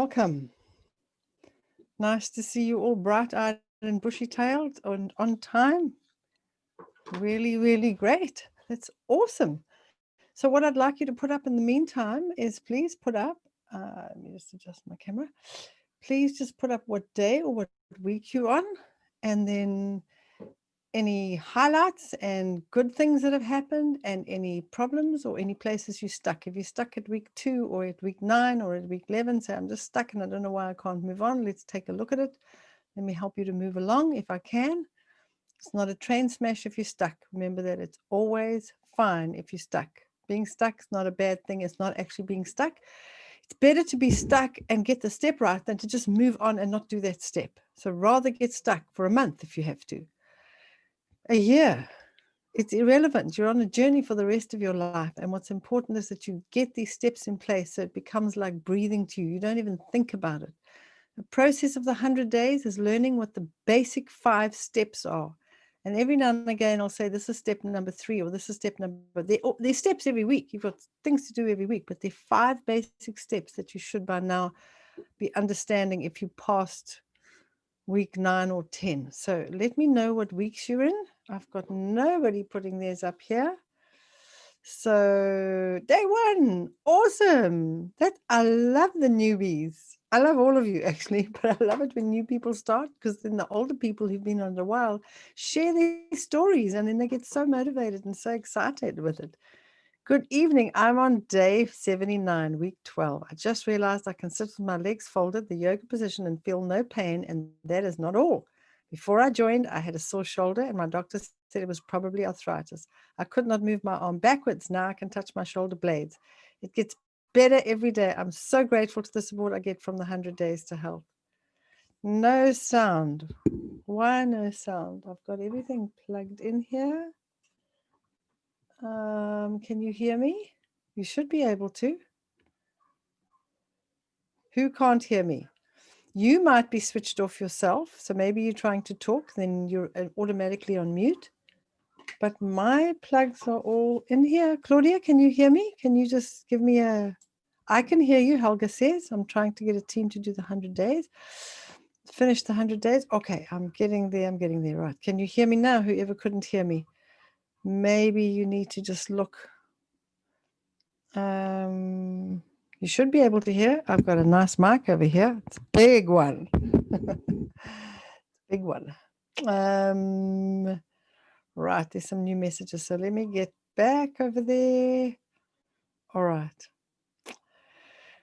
Welcome. Nice to see you all bright-eyed and bushy-tailed and on time. Really, really great. That's awesome. So what I'd like you to put up in the meantime is please put up, let me just adjust my camera. Please just put up what day or what week you're on, and then any highlights and good things that have happened and any problems or any places you're stuck. If you're stuck at week 2 or at week 9 or at week 11, say, I'm just stuck and I don't know why I can't move on. Let's take a look at it. Let me help you to move along if I can. It's not a train smash if you're stuck. Remember that it's always fine if you're stuck. Being stuck is not a bad thing. It's not actually being stuck. It's better to be stuck and get the step right than to just move on and not do that step. So rather get stuck for a month if you have to. A year, it's irrelevant. You're on a journey for the rest of your life. And what's important is that you get these steps in place so it becomes like breathing to you. You don't even think about it. The process of the 100 days is learning what the basic 5 steps are. And every now and again, I'll say, this is step number 3, or this is step number, there's steps every week. You've got things to do every week, but there are 5 basic steps that you should by now be understanding if you passed week 9 or 10. So let me know what weeks you're in. I've got nobody putting theirs up here. So day 1, awesome. I love the newbies. I love all of you actually, but I love it when new people start, because then the older people who've been on a while share their stories and then they get so motivated and so excited with it. Good evening. I'm on day 79, week 12. I just realized I can sit with my legs folded, the yoga position, and feel no pain, and that is not all. Before I joined, I had a sore shoulder, and my doctor said it was probably arthritis. I could not move my arm backwards. Now I can touch my shoulder blades. It gets better every day. I'm so grateful to the support I get from the 100 Days to Health. No sound. Why no sound? I've got everything plugged in here. Can you hear me? You should be able to. Who can't hear me? You might be switched off yourself. So maybe you're trying to talk, then you're automatically on mute. But my plugs are all in here. Claudia, can you hear me? Can you just give me I can hear you, Helga says. I'm trying to get a team to do the 100 days. Finish the 100 days. Okay, I'm getting there. Right. Can you hear me now? Whoever couldn't hear me. Maybe you need to just look. You should be able to hear. I've got a nice mic over here. It's a big one. Big one. Right, there's some new messages. So let me get back over there. All right.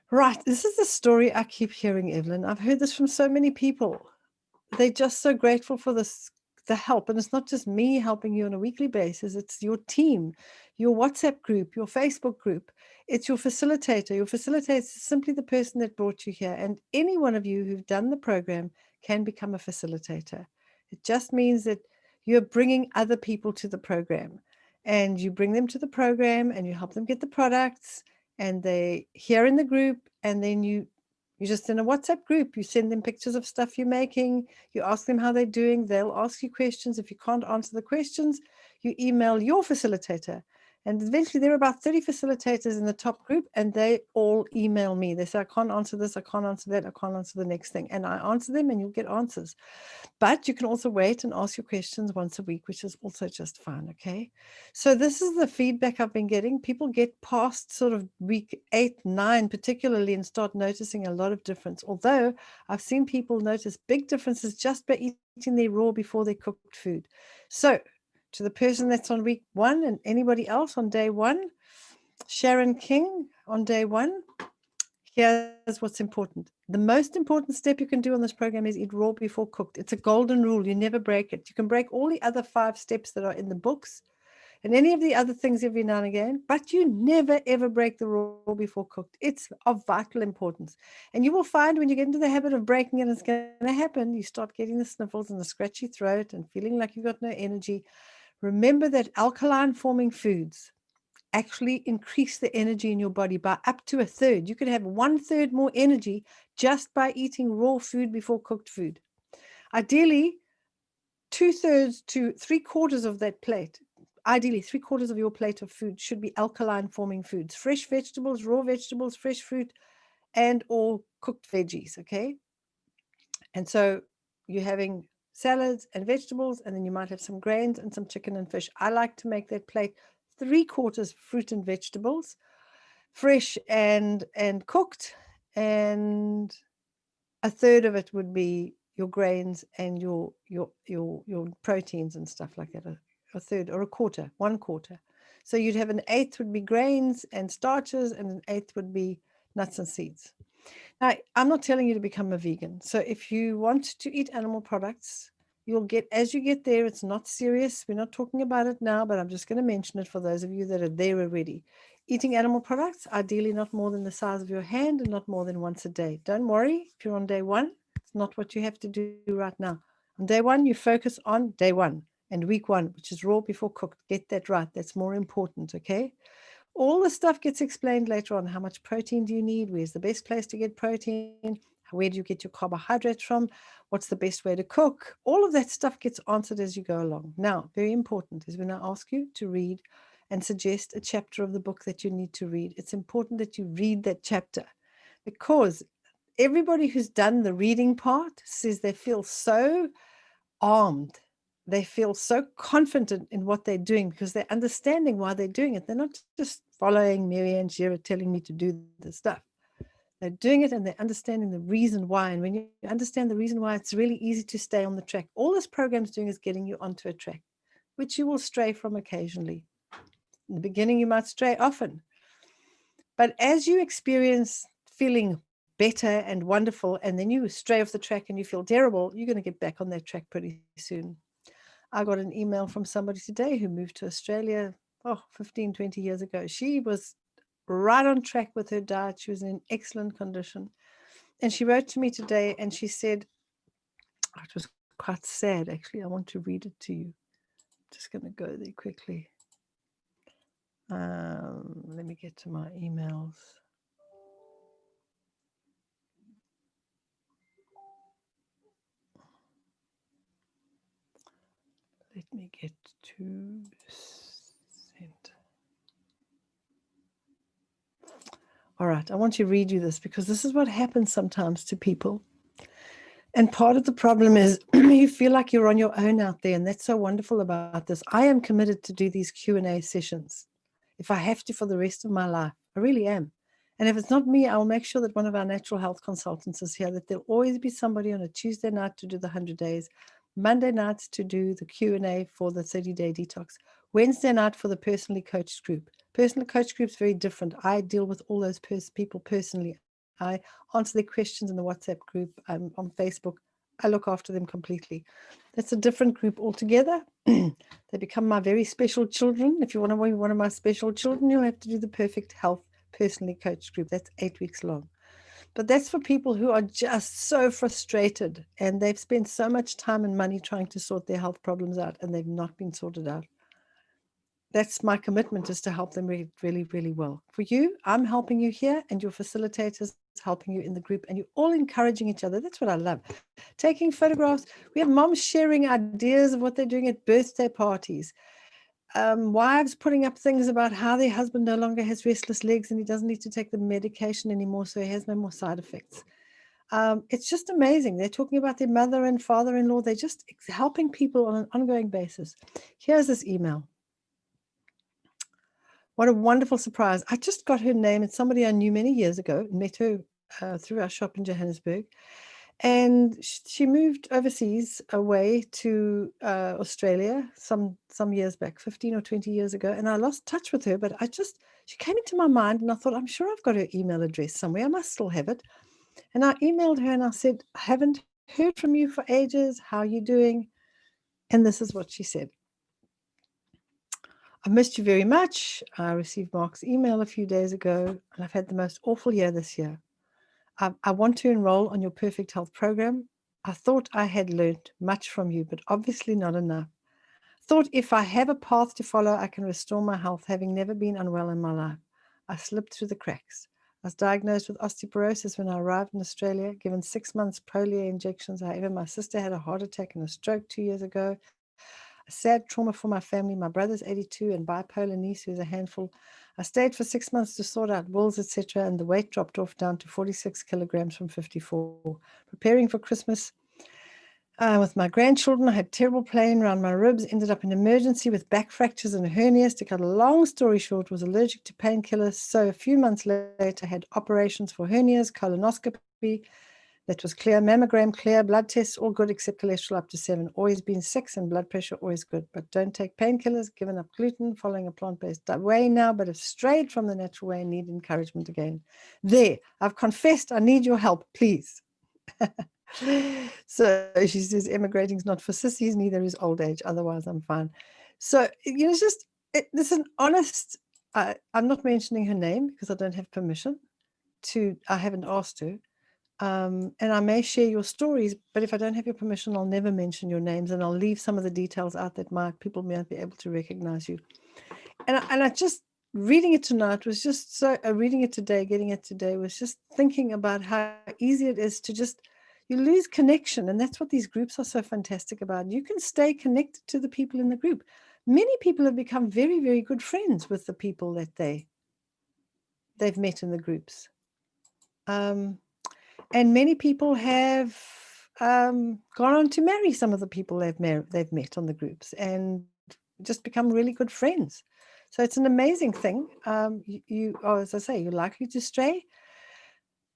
Right, this is the story I keep hearing, Evelyn. I've heard this from so many people. They're just so grateful for the help. And it's not just me helping you on a weekly basis. It's your team, your WhatsApp group, your Facebook group. It's your facilitator. Your facilitator is simply the person that brought you here. And any one of you who've done the program can become a facilitator. It just means that you're bringing other people to the program. And you bring them to the program and you help them get the products. And they here in the group. And then you're just in a WhatsApp group. You send them pictures of stuff you're making. You ask them how they're doing. They'll ask you questions. If you can't answer the questions, you email your facilitator. And eventually there are about 30 facilitators in the top group, and they all email me. They say, I can't answer this, I can't answer that, I can't answer the next thing. And I answer them and you'll get answers. But you can also wait and ask your questions once a week, which is also just fine, okay? So this is the feedback I've been getting. People get past sort of week 8, 9 particularly and start noticing a lot of difference. Although I've seen people notice big differences just by eating their raw before they cooked food. So to the person that's on week 1 and anybody else on day 1, Sharon King on day 1, here's what's important. The most important step you can do on this program is eat raw before cooked. It's a golden rule. You never break it. You can break all the other 5 steps that are in the books and any of the other things every now and again, but you never, ever break the raw before cooked. It's of vital importance. And you will find when you get into the habit of breaking it, it's going to happen. You start getting the sniffles and the scratchy throat and feeling like you've got no energy. Remember that alkaline forming foods actually increase the energy in your body by up to 1/3. You could have 1/3 more energy just by eating raw food before cooked food. Ideally, 2/3 to 3/4 of that plate, ideally 3/4 of your plate of food should be alkaline forming foods, fresh vegetables, raw vegetables, fresh fruit, and or cooked veggies, okay? And so you're having salads and vegetables, and then you might have some grains and some chicken and fish. I like to make that plate 3/4 fruit and vegetables, fresh and cooked, and 1/3 of it would be your grains and your proteins and stuff like that. A third or a quarter, 1/4. So you'd have 1/8 would be grains and starches, and 1/8 would be nuts and seeds. Now, I'm not telling you to become a vegan. So if you want to eat animal products, you'll get, as you get there, it's not serious. We're not talking about it now, but I'm just going to mention it for those of you that are there already. Eating animal products, ideally not more than the size of your hand and not more than once a day. Don't worry if you're on day one. It's not what you have to do right now. On day one, you focus on day one and week one, which is raw before cooked. Get that right. That's more important, okay? All the stuff gets explained later on. How much protein do you need? Where's the best place to get protein? Where do you get your carbohydrates from? What's the best way to cook? All of that stuff gets answered as you go along. Now, very important is when I ask you to read and suggest a chapter of the book that you need to read, it's important that you read that chapter, because everybody who's done the reading part says they feel so armed. They feel so confident in what they're doing because they're understanding why they're doing it. They're not just following Marianne Shearer telling me to do the stuff. They're doing it and they're understanding the reason why. And when you understand the reason why, it's really easy to stay on the track. All this program's doing is getting you onto a track, which you will stray from occasionally. In the beginning, you might stray often. But as you experience feeling better and wonderful, and then you stray off the track and you feel terrible, you're going to get back on that track pretty soon. I got an email from somebody today who moved to Australia 15, 20 years ago. She was right on track with her diet. She was in excellent condition. And she wrote to me today and she said, it was quite sad, actually. I want to read it to you. Just going to go there quickly. Let me get to my emails. Let me get to send. All right, I want to read you this because this is what happens sometimes to people. And part of the problem is you feel like you're on your own out there, and that's so wonderful about this. I am committed to do these Q&A sessions if I have to for the rest of my life. I really am. And if it's not me, I'll make sure that one of our natural health consultants is here, that there'll always be somebody on a Tuesday night to do the 100 days, Monday nights to do the Q&A for the 30-day detox, Wednesday night for the personally coached group. Personal coach group is very different. I deal with all those people personally. I answer their questions in the WhatsApp group. I'm on Facebook. I look after them completely. That's a different group altogether. They become my very special children. If you want to be one of my special children, you'll have to do the Perfect Health Personally Coached group. That's 8 weeks long. But that's for people who are just so frustrated and they've spent so much time and money trying to sort their health problems out and they've not been sorted out. That's my commitment, is to help them really, really, really well. For you, I'm helping you here and your facilitators helping you in the group, and you're all encouraging each other. That's what I love. Taking photographs. We have moms sharing ideas of what they're doing at birthday parties. Wives putting up things about how their husband no longer has restless legs and he doesn't need to take the medication anymore, so he has no more side effects. It's just amazing. They're talking about their mother and father-in-law. They're just helping people on an ongoing basis. Here's this email. What a wonderful surprise. I just got her name. It's somebody I knew many years ago, met her through our shop in Johannesburg. And she moved overseas away to Australia some years back, 15 or 20 years ago. And I lost touch with her, but she came into my mind and I thought, I'm sure I've got her email address somewhere. I must still have it. And I emailed her and I said, I haven't heard from you for ages. How are you doing? And this is what she said. I missed you very much. I received Mark's email a few days ago, and I've had the most awful year this year. I want to enroll on your Perfect Health program. I thought I had learned much from you, but obviously not enough. Thought if I have a path to follow, I can restore my health, having never been unwell in my life. I slipped through the cracks. I was diagnosed with osteoporosis when I arrived in Australia, given 6 months Prolia injections. However, my sister had a heart attack and a stroke 2 years ago. A sad trauma for my family. My brother's 82 and bipolar niece who's a handful. I stayed for 6 months to sort out wills, etc., and the weight dropped off down to 46 kilograms from 54. Preparing for Christmas with my grandchildren, I had terrible pain around my ribs, ended up in emergency with back fractures and hernias. To cut a long story short, was allergic to painkillers. So a few months later, had operations for hernias, colonoscopy. That was clear, mammogram clear, blood tests all good except cholesterol up to 7. Always been 6 and blood pressure always good. But don't take painkillers, given up gluten, following a plant-based way now, but have strayed from the natural way and need encouragement again. There, I've confessed I need your help, please. So she says, emigrating is not for sissies, neither is old age. Otherwise, I'm fine. So, it's just, this is an honest, I'm not mentioning her name because I don't have permission I haven't asked her. And I may share your stories, but if I don't have your permission, I'll never mention your names, and I'll leave some of the details out that people may not be able to recognize you. And I just, reading it tonight was just so, reading it today, getting it today, was just thinking about how easy it is to just, you lose connection. And that's what these groups are so fantastic about. You can stay connected to the people in the group. Many people have become very, very good friends with the people that they've met in the groups. And many people have gone on to marry some of the people they've met on the groups and just become really good friends. So it's an amazing thing. As I say, you're likely to stray,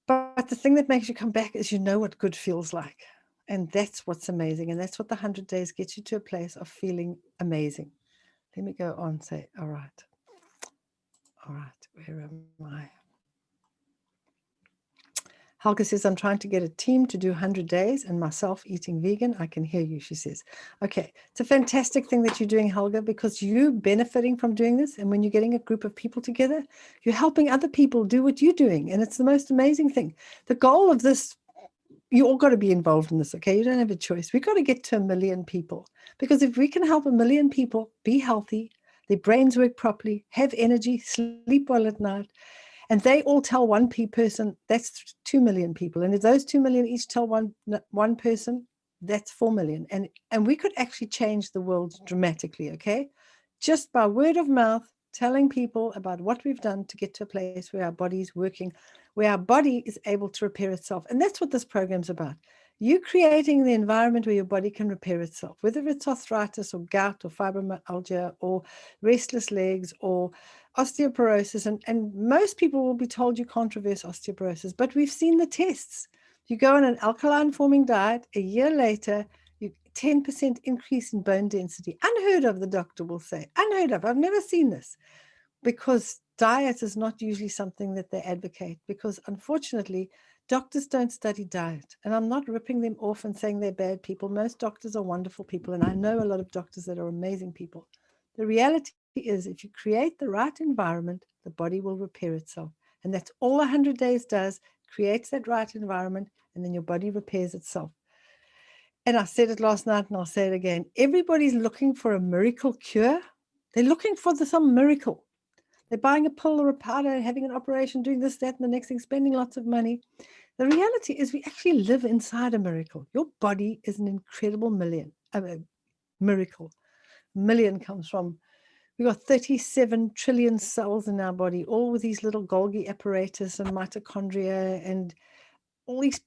but the thing that makes you come back is you know what good feels like. And that's what's amazing. And that's what the 100 days gets you to a place of feeling amazing. Let me go on, say, all right, where am I? Helga says, I'm trying to get a team to do 100 days and myself eating vegan. I can hear you, she says. Okay, it's a fantastic thing that you're doing, Helga, because you're benefiting from doing this. And when you're getting a group of people together, you're helping other people do what you're doing. And it's the most amazing thing. The goal of this, you all got to be involved in this, okay? You don't have a choice. We've got to get to 1 million people, because if we can help 1 million people be healthy, their brains work properly, have energy, sleep well at night, and they all tell one person, that's 2 million people. And if those 2 million each tell one person, that's 4 million. And we could actually change the world dramatically, okay? Just by word of mouth, telling people about what we've done to get to a place where our body's working, where our body is able to repair itself. And that's what this program's about. You creating the environment where your body can repair itself, whether it's arthritis or gout or fibromyalgia or restless legs or osteoporosis. And most people will be told you can't reverse osteoporosis, but we've seen the tests. You go on an alkaline forming diet, a year later, you 10% increase in bone density. Unheard of, the doctor will say. Unheard of. I've never seen this, because diet is not usually something that they advocate, because unfortunately, doctors don't study diet. And I'm not ripping them off and saying they're bad people. Most doctors are wonderful people. And I know a lot of doctors that are amazing people. The reality is, if you create the right environment, the body will repair itself. And that's all 100 days does, creates that right environment, and then your body repairs itself. And I said it last night and I'll say it again. Everybody's looking for a miracle cure. They're looking for some miracle. They're buying a pill or a powder, having an operation, doing this, that, and the next thing, spending lots of money. The reality is we actually live inside a miracle. Your body is an incredible miracle. Million comes from, we've got 37 trillion cells in our body, all with these little Golgi apparatus and mitochondria and all these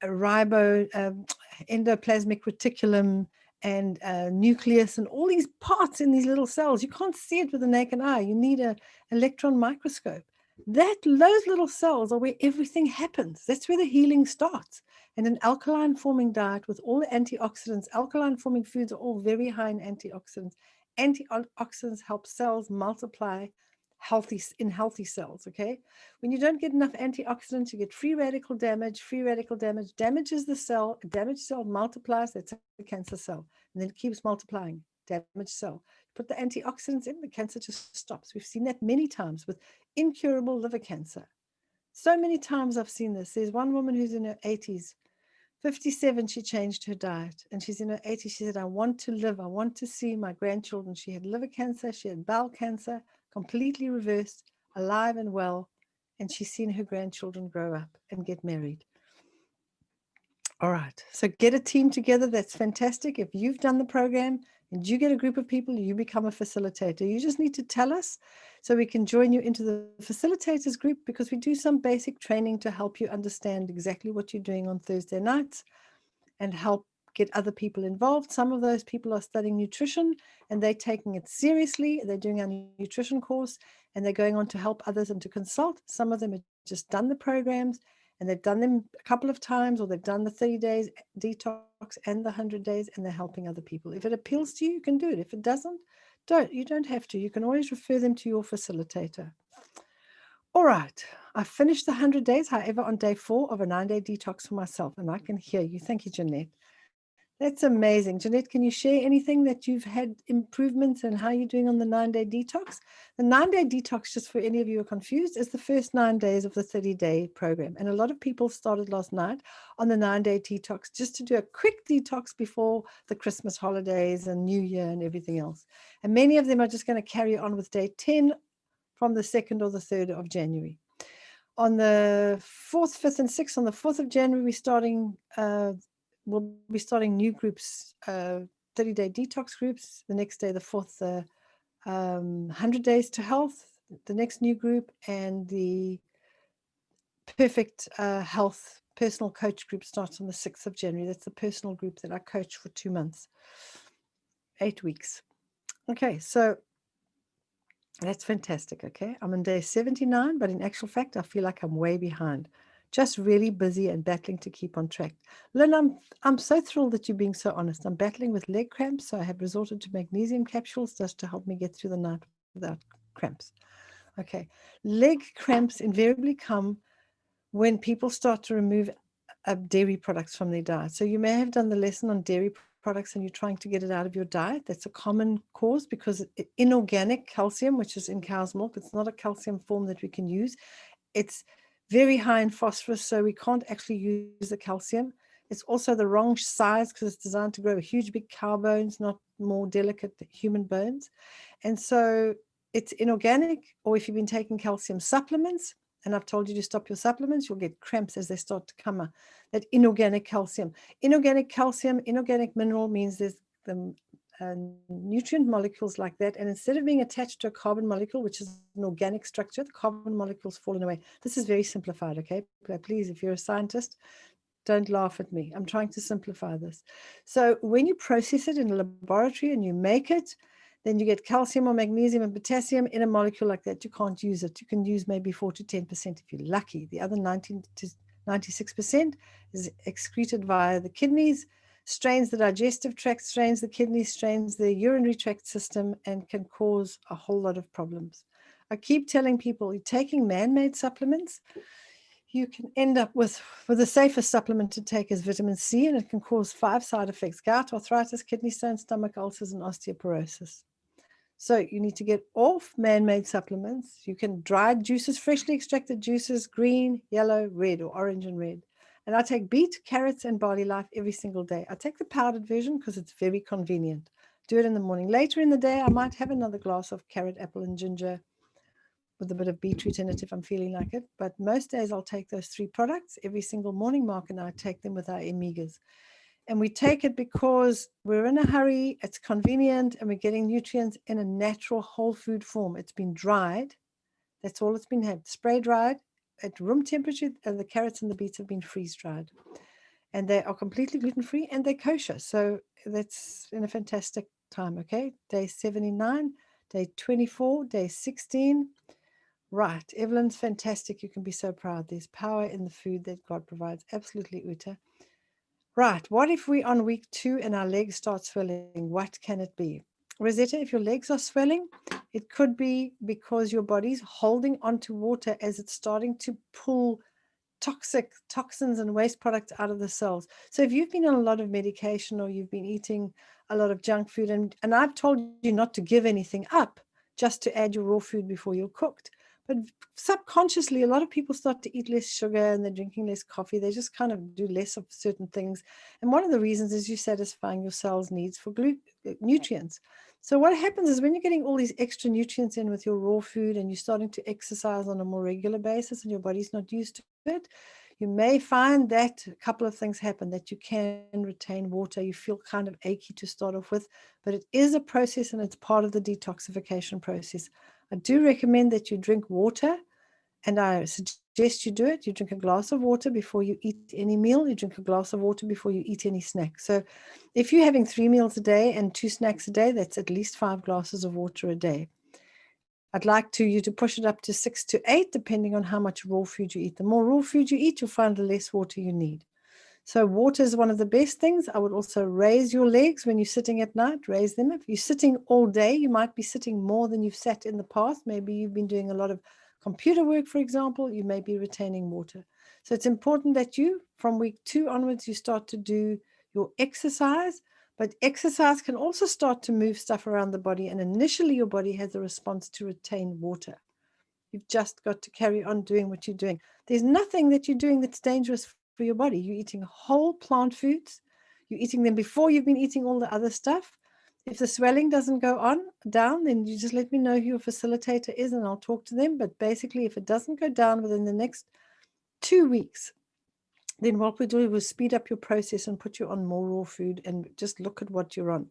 endoplasmic reticulum and nucleus and all these parts in these little cells. You can't see it with the naked eye. You need an electron microscope. Those little cells are where everything happens. That's where the healing starts. And an alkaline forming diet with all the antioxidants, alkaline forming foods are all very high in antioxidants. Antioxidants help cells multiply in healthy cells, okay? When you don't get enough antioxidants, you get free radical damage. Free radical damage damages the cell. A damaged cell multiplies. That's a cancer cell. And then it keeps multiplying. Damaged cell. Put the antioxidants in, the cancer just stops. We've seen that many times with incurable liver cancer. So many times I've seen this. There's one woman who's in her 80s. 57, she changed her diet. And she's in her 80s. She said, I want to live. I want to see my grandchildren. She had liver cancer. She had bowel cancer, completely reversed, alive and well. And she's seen her grandchildren grow up and get married. All right. So get a team together. That's fantastic. If you've done the program, and you get a group of people, you become a facilitator. You just need to tell us so we can join you into the facilitators group, because we do some basic training to help you understand exactly what you're doing on Thursday nights and help get other people involved. Some of those people are studying nutrition and they're taking it seriously. They're doing our nutrition course and they're going on to help others and to consult. Some of them have just done the programs and they've done them a couple of times, or they've done the 30 days detox and the 100 days, and they're helping other people. If it appeals to you, you can do it. If it doesn't, don't. You don't have to. You can always refer them to your facilitator. All right, I finished the 100 days, however, on day 4 of a 9-day detox for myself, and I can hear you. Thank you, Jeanette. That's amazing. Jeanette, can you share anything that you've had improvements and how you're doing on the 9-day detox? The 9-day detox, just for any of you who are confused, is the first 9 days of the 30-day program. And a lot of people started last night on the 9-day detox just to do a quick detox before the Christmas holidays and New Year and everything else. And many of them are just going to carry on with day 10 from the 2nd or the 3rd of January. On the 4th, 5th, and 6th, on the 4th of January, we'll be starting new groups, 30-day detox groups. The next day, the 4th, 100 days to health, the next new group, and the perfect health personal coach group starts on the 6th of January. That's the personal group that I coach for 2 months, 8 weeks. Okay, so that's fantastic. Okay, I'm on day 79, but in actual fact, I feel like I'm way behind. Just really busy and battling to keep on track. Lynn, I'm so thrilled that you're being so honest. I'm battling with leg cramps, so I have resorted to magnesium capsules just to help me get through the night without cramps. Okay, leg cramps invariably come when people start to remove dairy products from their diet. So you may have done the lesson on dairy products and you're trying to get it out of your diet. That's a common cause because inorganic calcium, which is in cow's milk, it's not a calcium form that we can use. It's very high in phosphorus, so we can't actually use the calcium. It's also the wrong size because it's designed to grow huge, big cow bones, not more delicate human bones. And so it's inorganic, or if you've been taking calcium supplements, and I've told you to stop your supplements, you'll get cramps as they start to come up. That inorganic calcium, inorganic mineral means there's the nutrient molecules like that, and instead of being attached to a carbon molecule, which is an organic structure, the carbon molecules fallen away. This is very simplified, okay? But please, if you're a scientist, don't laugh at me. I'm trying to simplify this. So when you process it in a laboratory and you make it, then you get calcium or magnesium and potassium in a molecule like that. You can't use it. You can use maybe 4 to 10% if you're lucky. The other 19 to 96% is excreted via the kidneys, strains the digestive tract, strains the kidneys, strains the urinary tract system, and can cause a whole lot of problems. I keep telling people, you're taking man-made supplements, you can end up with the safest supplement to take is vitamin C, and it can cause 5 side effects: gout, arthritis, kidney stones, stomach ulcers, and osteoporosis. So you need to get off man-made supplements. You can dry juices, freshly extracted juices, green, yellow, red, or orange and red. And I take beet, carrots, and barley life every single day. I take the powdered version because it's very convenient. Do it in the morning. Later in the day, I might have another glass of carrot, apple, and ginger with a bit of beetroot in it if I'm feeling like it. But most days I'll take those 3 products every single morning. Mark and I take them with our Amigas. And we take it because we're in a hurry, it's convenient, and we're getting nutrients in a natural whole food form. It's been dried. That's all it's been had. Spray dried at room temperature, and the carrots and the beets have been freeze dried. And they are completely gluten-free and they're kosher. So that's in a fantastic time, okay? Day 79, day 24, day 16. Right, Evelyn's fantastic. You can be so proud. There's power in the food that God provides. Absolutely, Uta. Right, what if we're on week 2 and our legs start swelling? What can it be? Rosetta, if your legs are swelling, it could be because your body's holding onto water as it's starting to pull toxins and waste products out of the cells. So if you've been on a lot of medication or you've been eating a lot of junk food, and I've told you not to give anything up, just to add your raw food before you're cooked. But subconsciously, a lot of people start to eat less sugar and they're drinking less coffee. They just kind of do less of certain things. And one of the reasons is you're satisfying your cell's needs for nutrients. So what happens is when you're getting all these extra nutrients in with your raw food and you're starting to exercise on a more regular basis and your body's not used to it, You may find that a couple of things happen, that you can retain water. You feel kind of achy to start off with, but it is a process and it's part of the detoxification process. I do recommend that you drink water, and I suggest you do it. You drink a glass of water before you eat any meal. You drink a glass of water before you eat any snack. So if you're having 3 meals a day and 2 snacks a day, that's at least 5 glasses of water a day. I'd like you to push it up to 6 to 8, depending on how much raw food you eat. The more raw food you eat, you'll find the less water you need. So water is one of the best things. I would also raise your legs when you're sitting at night, raise them. If you're sitting all day, you might be sitting more than you've sat in the past. Maybe you've been doing a lot of computer work, for example, you may be retaining water. So it's important that you, from week 2 onwards, you start to do your exercise. But exercise can also start to move stuff around the body. And initially, your body has a response to retain water. You've just got to carry on doing what you're doing. There's nothing that you're doing that's dangerous for your body. You're eating whole plant foods. You're eating them before you've been eating all the other stuff. If the swelling doesn't go down, then you just let me know who your facilitator is and I'll talk to them. But basically, if it doesn't go down within the next 2 weeks, then what we do is speed up your process and put you on more raw food and just look at what you're on.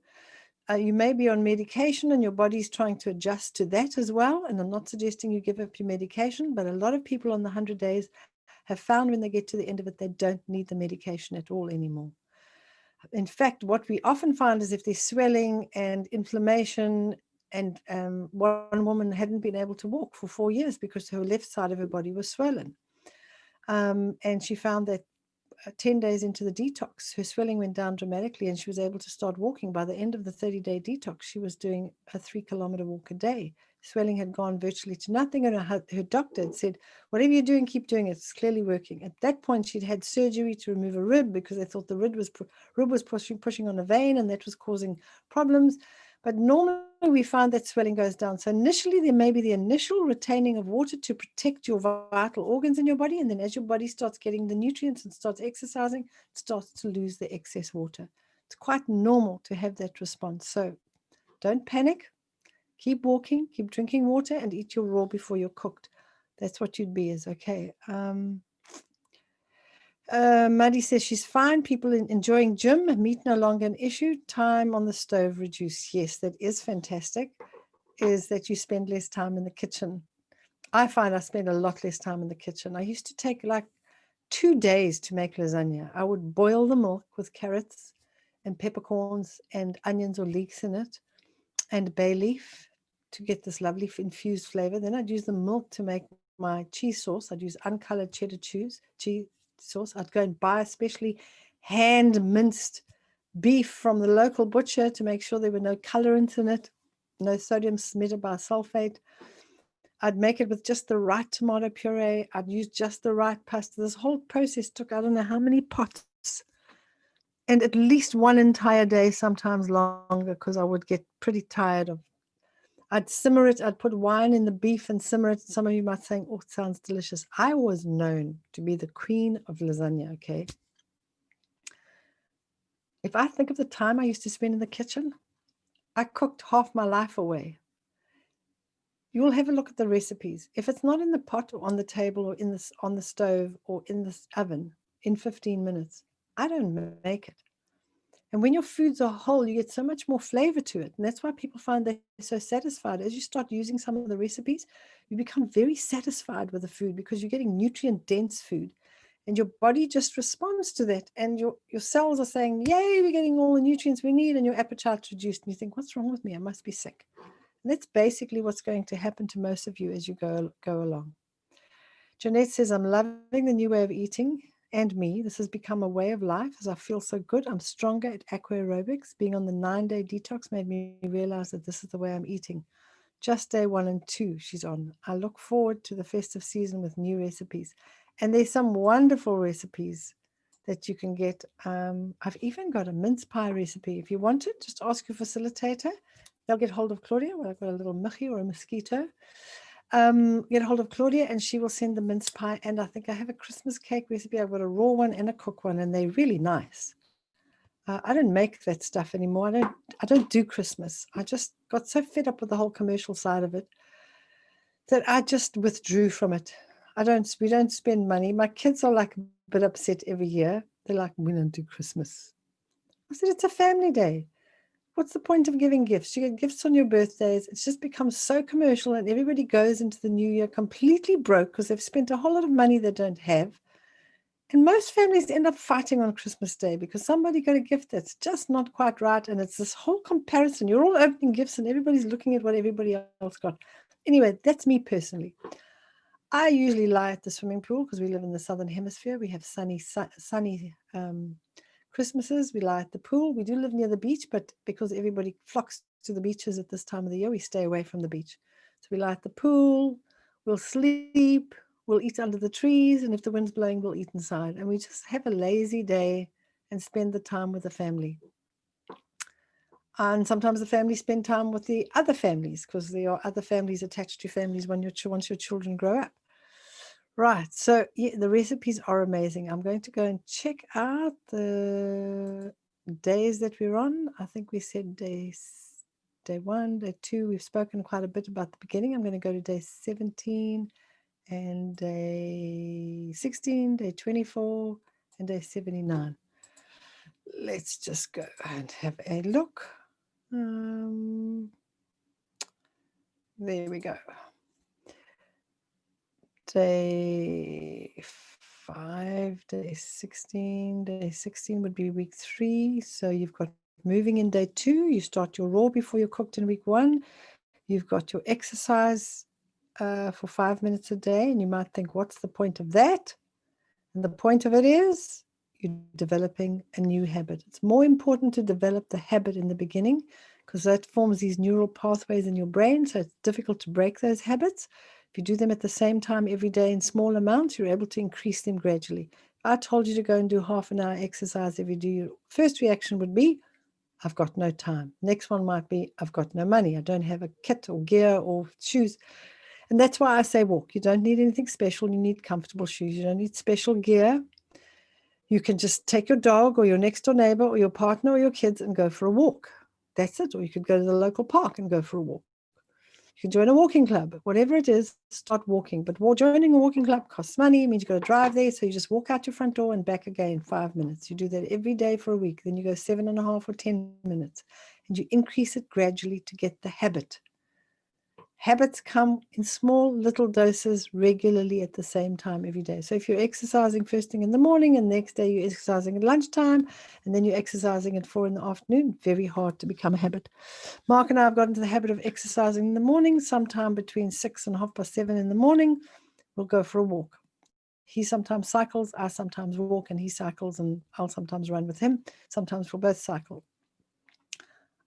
You may be on medication and your body's trying to adjust to that as well. And I'm not suggesting you give up your medication, but a lot of people on the 100 days have found when they get to the end of it, they don't need the medication at all anymore. In fact, what we often find is if there's swelling and inflammation, and one woman hadn't been able to walk for 4 years because her left side of her body was swollen. And she found that 10 days into the detox, her swelling went down dramatically and she was able to start walking. By the end of the 30-day detox, she was doing a 3-kilometer walk a day. Swelling had gone virtually to nothing, and her doctor had said, whatever you're doing, keep doing it. It's clearly working. At that point, she'd had surgery to remove a rib because they thought the rib was pushing on a vein and that was causing problems. But normally we find that swelling goes down. So initially there may be the initial retaining of water to protect your vital organs in your body. And then as your body starts getting the nutrients and starts exercising, it starts to lose the excess water. It's quite normal to have that response. So don't panic. Keep walking, keep drinking water, and eat your raw before you're cooked. That's what you'd be, is okay. Maddie says she's fine. People enjoying gym, meat no longer an issue. Time on the stove reduced. Yes, that is fantastic. Is that you spend less time in the kitchen. I find I spend a lot less time in the kitchen. I used to take like 2 days to make lasagna. I would boil the milk with carrots and peppercorns and onions or leeks in it, and bay leaf to get this lovely infused flavor. Then I'd use the milk to make my cheese sauce. I'd use uncolored cheddar cheese sauce. I'd go and buy especially hand minced beef from the local butcher to make sure there were no colorants in it, no sodium metabisulfate. I'd make it with just the right tomato puree. I'd use just the right pasta. This whole process took I don't know how many pots, and at least one entire day, sometimes longer, because I would get pretty tired of. I'd simmer it. I'd put wine in the beef and simmer it. Some of you might say, oh, it sounds delicious. I was known to be the queen of lasagna, okay? If I think of the time I used to spend in the kitchen, I cooked half my life away. You will have a look at the recipes. If it's not in the pot or on the table or on the stove or in the oven in 15 minutes, I don't make it. And when your foods are whole, you get so much more flavor to it. And that's why people find they're so satisfied. As you start using some of the recipes, you become very satisfied with the food because you're getting nutrient-dense food. And your body just responds to that. And your cells are saying, yay, we're getting all the nutrients we need. And your appetite's reduced. And you think, what's wrong with me? I must be sick. And that's basically what's going to happen to most of you as you go along. Jeanette says, I'm loving the new way of eating. And me, this has become a way of life as I feel so good. I'm stronger at aqua aerobics. Being on the 9-day detox made me realize that this is the way I'm eating. Just day 1 and 2 she's on. I look forward to the festive season with new recipes. And there's some wonderful recipes that you can get. I've even got a mince pie recipe. If you want it, just ask your facilitator. They'll get hold of Claudia. Well, I've got a little michi or a mosquito. Get hold of Claudia and she will send the mince pie, and I think I have a Christmas cake recipe. I've got a raw one and a cooked one, and they're really nice. I don't make that stuff anymore. I don't do Christmas. I just got so fed up with the whole commercial side of it that I just withdrew from it. We don't spend money. My kids are like a bit upset every year. They're like, we don't do Christmas. I said, it's a family day. What's the point of giving gifts? You get gifts on your birthdays. It's just become so commercial, and everybody goes into the new year completely broke because they've spent a whole lot of money they don't have. And most families end up fighting on Christmas Day because somebody got a gift that's just not quite right. And it's this whole comparison. You're all opening gifts and everybody's looking at what everybody else got. Anyway, that's me personally. I usually lie at the swimming pool because we live in the Southern Hemisphere. We have sunny Christmases. We lie at the pool. We do live near the beach, but because everybody flocks to the beaches at this time of the year, we stay away from the beach. So we lie at the pool, we'll sleep, we'll eat under the trees, and if the wind's blowing, we'll eat inside. And we just have a lazy day and spend the time with the family. And sometimes the family spend time with the other families because there are other families attached to families once your children grow up. Right, so yeah, the recipes are amazing. I'm going to go and check out the days that we're on. I think we said day 1, day 2. We've spoken quite a bit about the beginning. I'm going to go to day 17 and day 16, day 24, and day 79. Let's just go and have a look. There we go. Day 5, day 16. Day 16 would be week 3. So you've got moving in day 2. You start your raw before you're cooked in week 1. You've got your exercise for 5 minutes a day. And you might think, what's the point of that? And the point of it is you're developing a new habit. It's more important to develop the habit in the beginning because that forms these neural pathways in your brain. So it's difficult to break those habits. If you do them at the same time every day in small amounts, you're able to increase them gradually. If I told you to go and do half an hour exercise every day, your first reaction would be, I've got no time. Next one might be, I've got no money. I don't have a kit or gear or shoes. And that's why I say walk. You don't need anything special. You need comfortable shoes. You don't need special gear. You can just take your dog or your next door neighbor or your partner or your kids and go for a walk. That's it. Or you could go to the local park and go for a walk. You can join a walking club. Whatever it is, start walking. But joining a walking club costs money. It means you've got to drive there. So you just walk out your front door and back again in 5 minutes. You do that every day for a week. Then you go 7.5 or 10 minutes. And you increase it gradually to get the habit. Habits come in small little doses regularly at the same time every day. So if you're exercising first thing in the morning and the next day you're exercising at lunchtime and then you're exercising at 4 in the afternoon, very hard to become a habit. Mark and I have got into the habit of exercising in the morning, sometime between 6 and 7:30 in the morning. We'll go for a walk. He sometimes cycles, I sometimes walk, and he cycles, and I'll sometimes run with him. Sometimes we'll both cycle.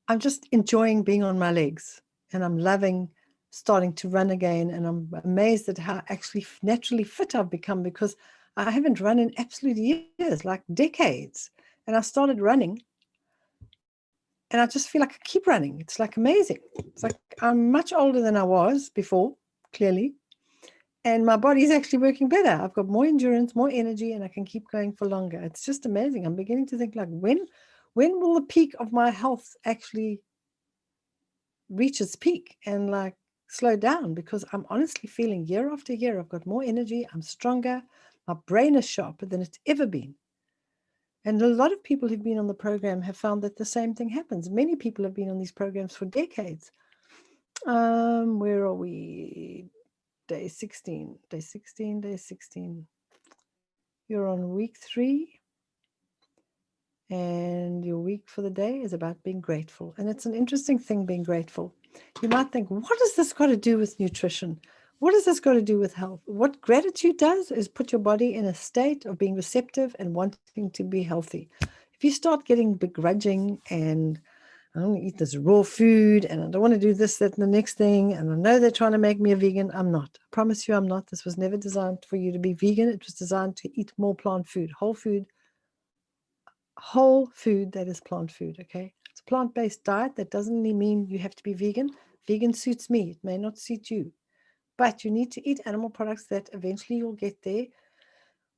I'm just enjoying being on my legs, and I'm loving starting to run again. And I'm amazed at how actually naturally fit I've become because I haven't run in absolute years, like decades. And I started running and I just feel like I keep running. It's like amazing. It's like I'm much older than I was before, clearly. And my body's actually working better. I've got more endurance, more energy, and I can keep going for longer. It's just amazing. I'm beginning to think like, when will the peak of my health actually reach its peak and like slow down? Because I'm honestly feeling year after year, I've got more energy, I'm stronger, my brain is sharper than it's ever been. And a lot of people who've been on the program have found that the same thing happens. Many people have been on these programs for decades. Where are we? Day 16, day 16, day 16. You're on week 3. And your week for the day is about being grateful. And it's an interesting thing, being grateful. You might think, what has this got to do with nutrition? What has this got to do with health? What gratitude does is put your body in a state of being receptive and wanting to be healthy. If you start getting begrudging and I don't want to eat this raw food and I don't want to do this, that, and the next thing, and I know they're trying to make me a vegan, I'm not. I promise you I'm not. This was never designed for you to be vegan. It was designed to eat more plant food, whole food that is plant food. Okay, it's a plant-based diet. That doesn't mean you have to be vegan. Vegan suits me, it may not suit you, but you need to eat animal products that eventually you'll get there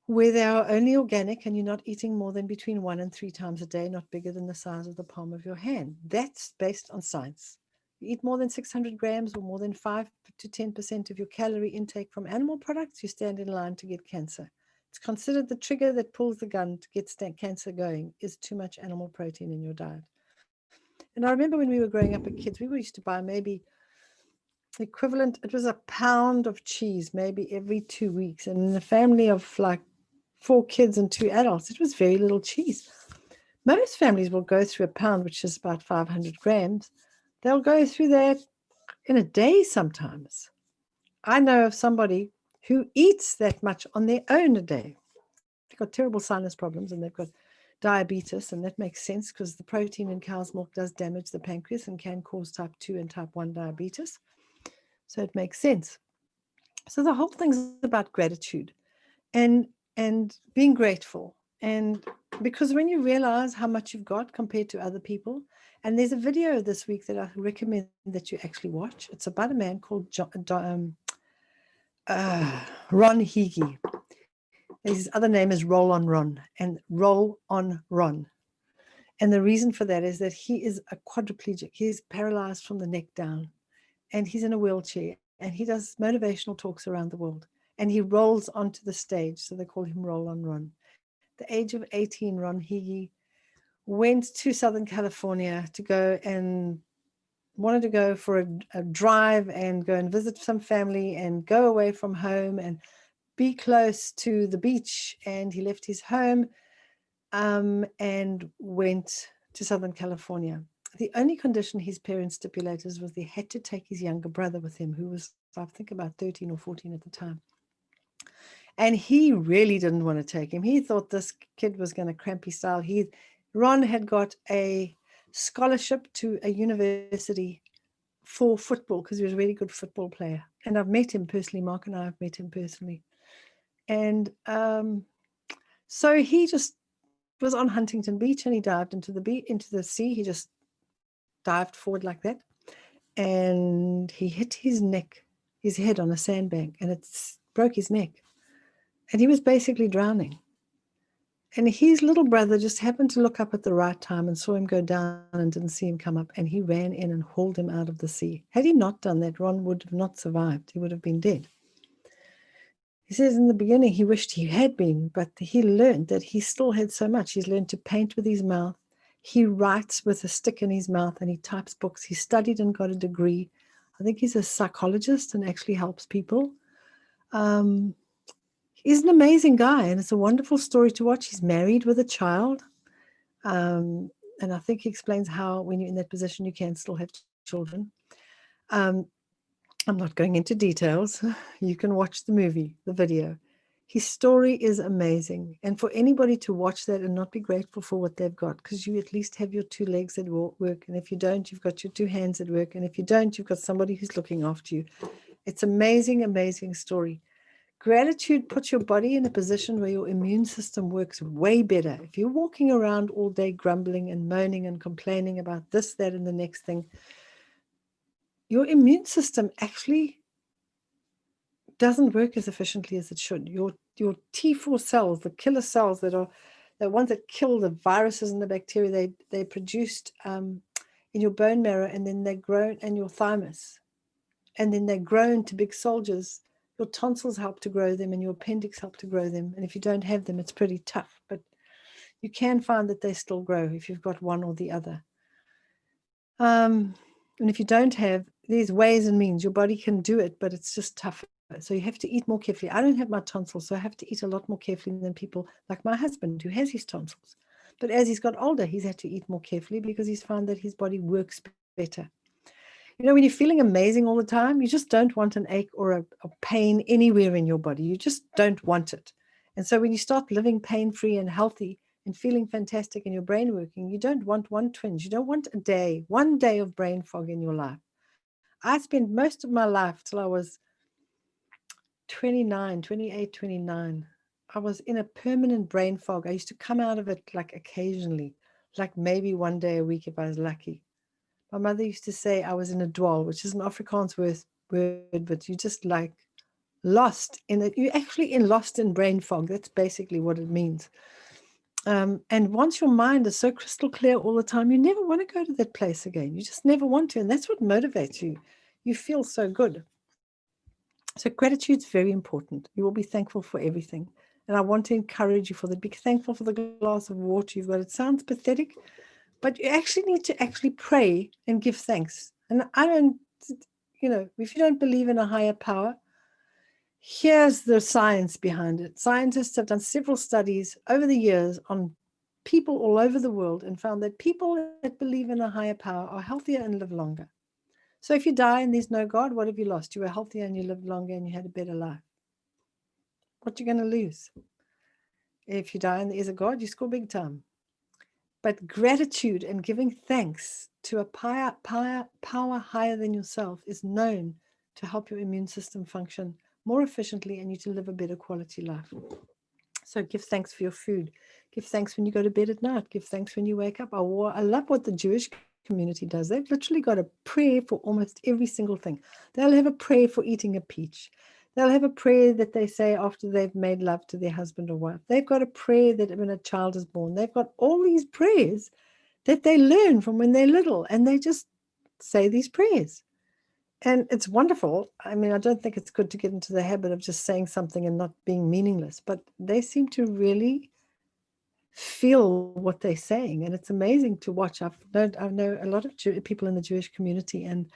where they are only organic and you're not eating more than between 1 and 3 times a day, not bigger than the size of the palm of your hand. That's based on science. You eat more than 600 grams or more than 5 to 10% of your calorie intake from animal products, you stand in line to get cancer. It's considered the trigger that pulls the gun to get cancer going is too much animal protein in your diet. And I remember when we were growing up as kids, we used to buy maybe equivalent, it was a pound of cheese maybe every 2 weeks. And in a family of like 4 kids and 2 adults, it was very little cheese. Most families will go through a pound, which is about 500 grams. They'll go through that in a day sometimes. I know of somebody who eats that much on their own a day. They've got terrible sinus problems and they've got diabetes, and that makes sense because the protein in cow's milk does damage the pancreas and can cause type 2 and type 1 diabetes. So it makes sense. So the whole thing's about gratitude and being grateful. And because when you realize how much you've got compared to other people, and there's a video this week that I recommend that you actually watch. It's about a man called Ron Higgy. His other name is Roll on Ron, and Roll on Ron. And the reason for that is that he is a quadriplegic. He's paralyzed from the neck down, and he's in a wheelchair, and he does motivational talks around the world, and he rolls onto the stage. So they call him Roll on Ron. At the age of 18, Ron Higgy went to Southern California to go and wanted to go for a drive and go and visit some family and go away from home and be close to the beach. And he left his home and went to Southern California. The only condition his parents stipulated was they had to take his younger brother with him, who was, I think, about 13 or 14 at the time. And he really didn't want to take him. He thought this kid was going to cramp his style. Ron had got a scholarship to a university for football because he was a really good football player. And I've met him personally. Mark and I have met him personally. And so he just was on Huntington Beach and he dived into the sea. He just dived forward like that. And he hit his head on a sandbank, and it broke his neck. And he was basically drowning. And his little brother just happened to look up at the right time and saw him go down and didn't see him come up. And he ran in and hauled him out of the sea. Had he not done that, Ron would have not survived. He would have been dead. He says in the beginning he wished he had been, but he learned that he still had so much. He's learned to paint with his mouth. He writes with a stick in his mouth and he types books. He studied and got a degree. I think he's a psychologist and actually helps people. He's an amazing guy, and it's a wonderful story to watch. He's married with a child. And I think he explains how when you're in that position, you can still have children. I'm not going into details. You can watch the movie, the video. His story is amazing. And for anybody to watch that and not be grateful for what they've got, because you at least have your 2 legs that work. And if you don't, you've got your 2 hands that work. And if you don't, you've got somebody who's looking after you. It's amazing, amazing story. Gratitude puts your body in a position where your immune system works way better. If you're walking around all day grumbling and moaning and complaining about this, that, and the next thing, your immune system actually doesn't work as efficiently as it should. Your T4 cells, the killer cells that are the ones that kill the viruses and the bacteria, they're produced in your bone marrow, and then they grow in your thymus, and then they grow into big soldiers. Your tonsils help to grow them and your appendix help to grow them. And if you don't have them, it's pretty tough. But you can find that they still grow if you've got one or the other. And if you don't have, there's ways and means. Your body can do it, but it's just tougher. So you have to eat more carefully. I don't have my tonsils, so I have to eat a lot more carefully than people like my husband who has his tonsils. But as he's got older, he's had to eat more carefully because he's found that his body works better. You know, when you're feeling amazing all the time, you just don't want an ache or a pain anywhere in your body. You just don't want it. And so when you start living pain-free and healthy and feeling fantastic and your brain working, you don't want one twinge. You don't want one day of brain fog in your life. I spent most of my life till I was 28, 29. I was in a permanent brain fog. I used to come out of it like occasionally, like maybe one day a week if I was lucky. My mother used to say I was in a dwal, which is an Afrikaans word, but you just like lost in it. You're actually lost in brain fog. That's basically what it means. And once your mind is so crystal clear all the time, you never want to go to that place again. You just never want to. And that's what motivates you. You feel so good. So gratitude's very important. You will be thankful for everything. And I want to encourage you for that. Be thankful for the glass of water you've got. It sounds pathetic, but you actually need to actually pray and give thanks. And I don't, if you don't believe in a higher power, here's the science behind it. Scientists have done several studies over the years on people all over the world and found that people that believe in a higher power are healthier and live longer. So if you die and there's no God, what have you lost? You were healthier and you lived longer and you had a better life. What you going to lose? If you die and there is a God, you score big time. But gratitude and giving thanks to a power higher than yourself is known to help your immune system function more efficiently and you to live a better quality life. So give thanks for your food. Give thanks when you go to bed at night. Give thanks when you wake up. I love what the Jewish community does. They've literally got a prayer for almost every single thing. They'll have a prayer for eating a peach. They'll have a prayer that they say after they've made love to their husband or wife. They've got a prayer that when a child is born. They've got all these prayers that they learn from when they're little, and they just say these prayers. And it's wonderful. I mean, I don't think it's good to get into the habit of just saying something and not being meaningless, but they seem to really feel what they're saying. And it's amazing to watch. I know a lot of people in the Jewish community, and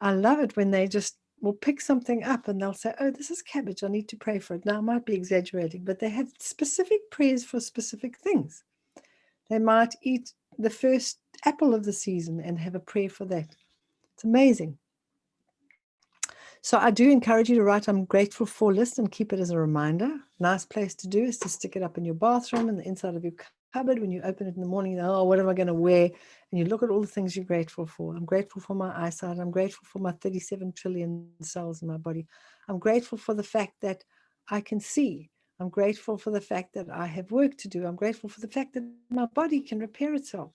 I love it when they just will pick something up and they'll say, oh, this is cabbage. I need to pray for it. Now, I might be exaggerating, but they have specific prayers for specific things. They might eat the first apple of the season and have a prayer for that. It's amazing. So I do encourage you to write I'm grateful for list and keep it as a reminder. Nice place to do is to stick it up in your bathroom and the inside of your cupboard. When you open it in the morning, oh, what am I going to wear? And you look at all the things you're grateful for. I'm grateful for my eyesight. I'm grateful for my 37 trillion cells in my body. I'm grateful for the fact that I can see. I'm grateful for the fact that I have work to do. I'm grateful for the fact that my body can repair itself.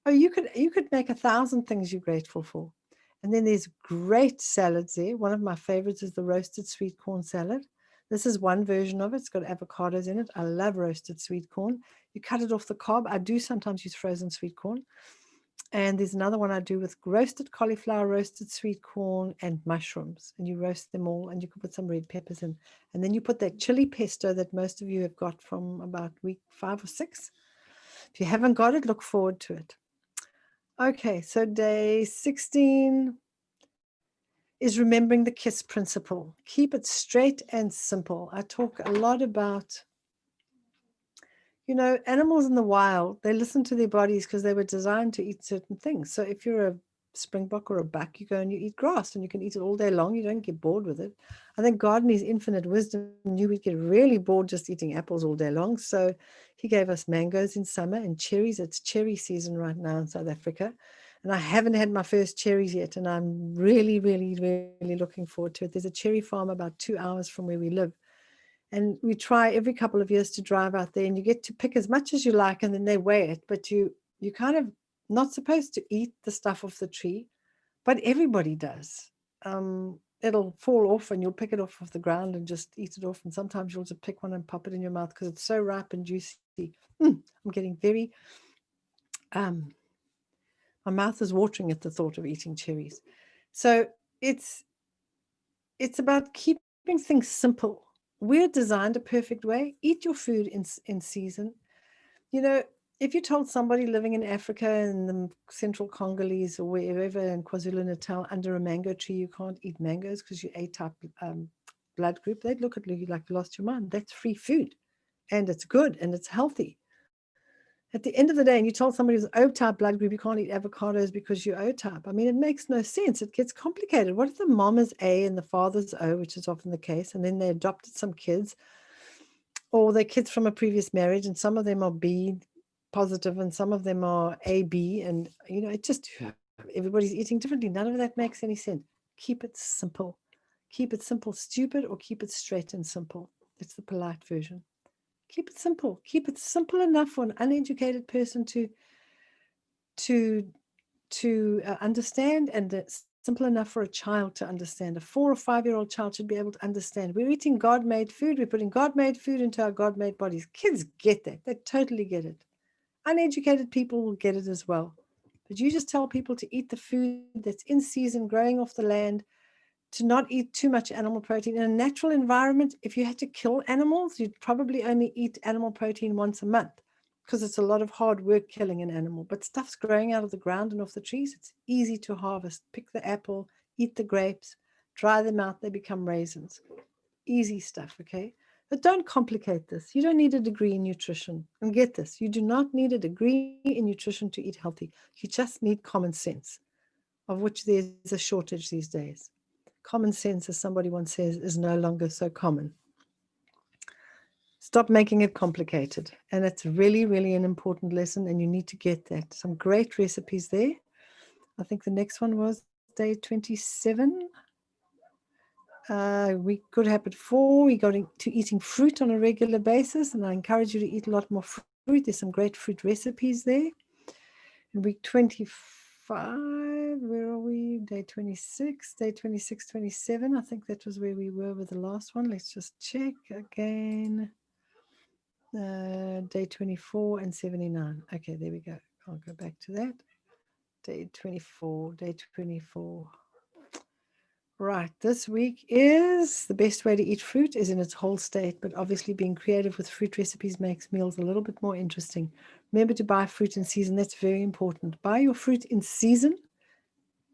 Oh, you could make 1,000 things you're grateful for. And then there's great salads there. One of my favorites is the roasted sweet corn salad. This is one version of it. It's got avocados in it. I love roasted sweet corn. You cut it off the cob. I do sometimes use frozen sweet corn. And there's another one I do with roasted cauliflower, roasted sweet corn, and mushrooms. And you roast them all, and you can put some red peppers in. And then you put that chili pesto that most of you have got from about week 5 or 6. If you haven't got it, look forward to it. Okay, so day 16 is remembering the KISS principle. Keep it straight and simple. I talk a lot about, animals in the wild, they listen to their bodies because they were designed to eat certain things. So if you're a springbok or a buck, you go and you eat grass and you can eat it all day long. You don't get bored with it. I think God in his infinite wisdom knew we'd get really bored just eating apples all day long. So he gave us mangoes in summer and cherries. It's cherry season right now in South Africa. And I haven't had my first cherries yet. And I'm really, really, really looking forward to it. There's a cherry farm about 2 hours from where we live. And we try every couple of years to drive out there and you get to pick as much as you like and then they weigh it. But you kind of not supposed to eat the stuff off the tree, but everybody does. It'll fall off and you'll pick it off the ground and just eat it off. And sometimes you'll just pick one and pop it in your mouth because it's so ripe and juicy. I'm getting very... my mouth is watering at the thought of eating cherries. So it's about keeping things simple. We're designed a perfect way. Eat your food in season. If you told somebody living in Africa in the central Congolese or wherever in KwaZulu-Natal under a mango tree, you can't eat mangoes because you're A-type blood group, they'd look at you like you lost your mind. That's free food and it's good and it's healthy. At the end of the day, and you told somebody who's O-type blood group, you can't eat avocados because you're O-type. I mean, it makes no sense. It gets complicated. What if the mom is A and the father's O, which is often the case, and then they adopted some kids, or they're kids from a previous marriage, and some of them are B positive and some of them are AB, and, it just, everybody's eating differently. None of that makes any sense. Keep it simple. Keep it simple, stupid, or keep it straight and simple. It's the polite version. Keep it simple. Keep it simple enough for an uneducated person to understand and simple enough for a child to understand. A 4 or 5-year-old child should be able to understand. We're eating God-made food. We're putting God-made food into our God-made bodies. Kids get that. They totally get it. Uneducated people will get it as well. But you just tell people to eat the food that's in season, growing off the land, to not eat too much animal protein. In a natural environment, if you had to kill animals, you'd probably only eat animal protein once a month, because it's a lot of hard work killing an animal. But stuff's growing out of the ground and off the trees. It's easy to harvest. Pick the apple, eat the grapes, dry them out, they become raisins. Easy stuff, okay? But don't complicate this. You don't need a degree in nutrition. And get this, you do not need a degree in nutrition to eat healthy. You just need common sense, of which there's a shortage these days. Common sense, as somebody once says, is no longer so common. Stop making it complicated. And it's really, really an important lesson, and you need to get that. Some great recipes there. I think the next one was day 27. We could have it 4. We got to eating fruit on a regular basis, and I encourage you to eat a lot more fruit. There's some great fruit recipes there. In week 25, where are we? Day 26, day 26, 27. I think that was where we were with the last one. Let's just check again. Day 24 and 79. Okay, there we go. I'll go back to that. Day 24, day 24. Right, this week is the best way to eat fruit is in its whole state, but obviously being creative with fruit recipes makes meals a little bit more interesting. Remember to buy fruit in season. That's very important. Buy your fruit in season,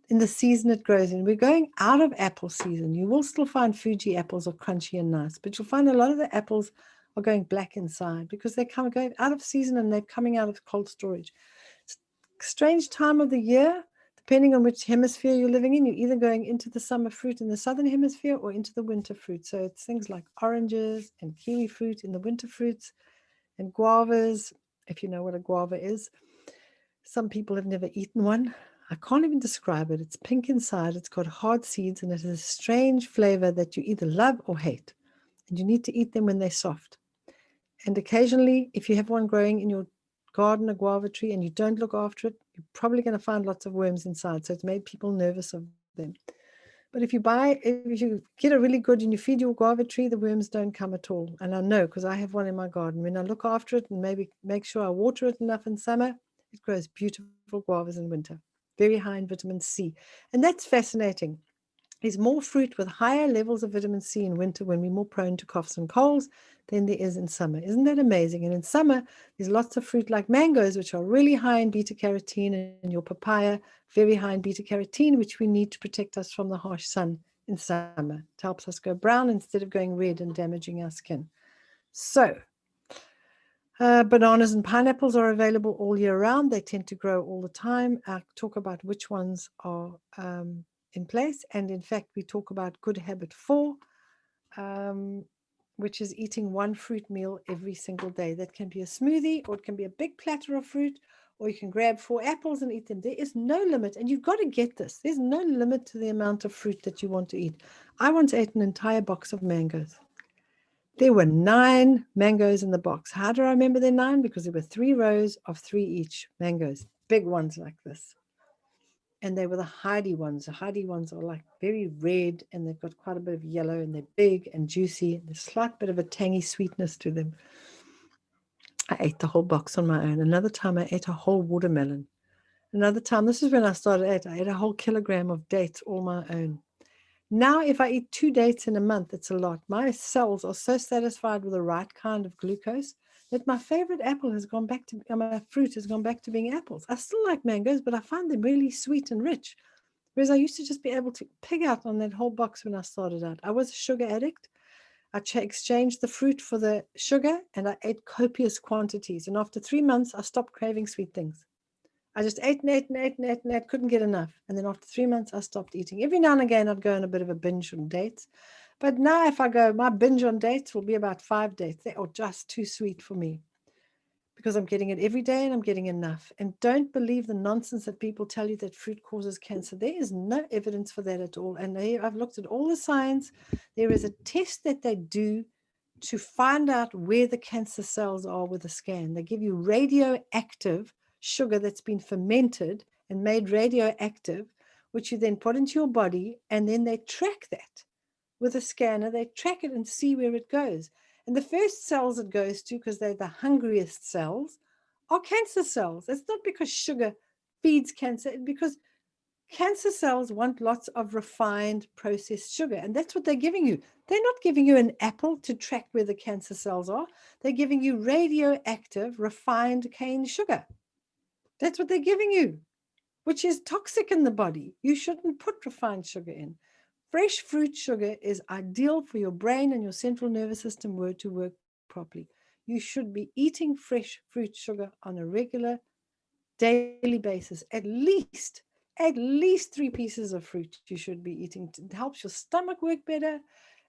in the season it grows in. We're going out of apple season. You will still find Fuji apples are crunchy and nice, but you'll find a lot of the apples are going black inside because they're going out of season and they're coming out of cold storage. It's a strange time of the year. Depending on which hemisphere you're living in, you're either going into the summer fruit in the southern hemisphere or into the winter fruit. So it's things like oranges and kiwi fruit in the winter fruits and guavas, if you know what a guava is. Some people have never eaten one. I can't even describe it. It's pink inside. It's got hard seeds and it has a strange flavor that you either love or hate. And you need to eat them when they're soft. And occasionally, if you have one growing in your garden, a guava tree, and you don't look after it, you're probably going to find lots of worms inside. So it's made people nervous of them. But if you get a really good and you feed your guava tree, the worms don't come at all. And I know because I have one in my garden. When I look after it and maybe make sure I water it enough in summer, it grows beautiful guavas in winter. Very high in vitamin C. And that's fascinating. There's more fruit with higher levels of vitamin C in winter when we're more prone to coughs and colds than there is in summer. Isn't that amazing? And in summer, there's lots of fruit like mangoes, which are really high in beta-carotene, and your papaya, very high in beta-carotene, which we need to protect us from the harsh sun in summer. It helps us go brown instead of going red and damaging our skin. So, bananas and pineapples are available all year round. They tend to grow all the time. I'll talk about which ones are in place. And in fact, we talk about good habit 4, which is eating one fruit meal every single day. That can be a smoothie, or it can be a big platter of fruit, or you can grab 4 apples and eat them. There is no limit, and you've got to get this. There's no limit to the amount of fruit that you want to eat. I once ate an entire box of mangoes. There were 9 mangoes in the box. How do I remember they're 9? Because there were 3 rows of 3 each mangoes, big ones like this. And they were the Heidi ones. The Heidi ones are like very red and they've got quite a bit of yellow and they're big and juicy. And there's a slight bit of a tangy sweetness to them. I ate the whole box on my own. Another time I ate a whole watermelon. Another time, this is when I started I ate a whole kilogram of dates all my own. Now, if I eat 2 dates in a month, it's a lot. My cells are so satisfied with the right kind of glucose that my favorite apple has gone back to, my fruit has gone back to being apples. I still like mangoes, but I find them really sweet and rich. Whereas I used to just be able to pig out on that whole box when I started out. I was a sugar addict. I exchanged the fruit for the sugar and I ate copious quantities. And after 3 months, I stopped craving sweet things. I just ate and ate and ate and ate and ate, couldn't get enough. And then after 3 months, I stopped eating. Every now and again, I'd go on a bit of a binge on dates. But now if I go, my binge on dates will be about 5 dates. They are just too sweet for me because I'm getting it every day and I'm getting enough. And don't believe the nonsense that people tell you that fruit causes cancer. There is no evidence for that at all. And I've looked at all the science. There is a test that they do to find out where the cancer cells are with a scan. They give you radioactive sugar that's been fermented and made radioactive, which you then put into your body, and then they track that with a scanner. They track it and see where it goes. And the first cells it goes to, because they're the hungriest cells, are cancer cells. It's not because sugar feeds cancer, because cancer cells want lots of refined processed sugar, and that's what they're giving you. They're not giving you an apple to track where the cancer cells are. They're giving you radioactive refined cane sugar. That's what they're giving you, which is toxic in the body. You shouldn't put refined sugar in. Fresh fruit sugar is ideal for your brain and your central nervous system to work properly. You should be eating fresh fruit sugar on a regular daily basis. At least 3 pieces of fruit you should be eating. It helps your stomach work better.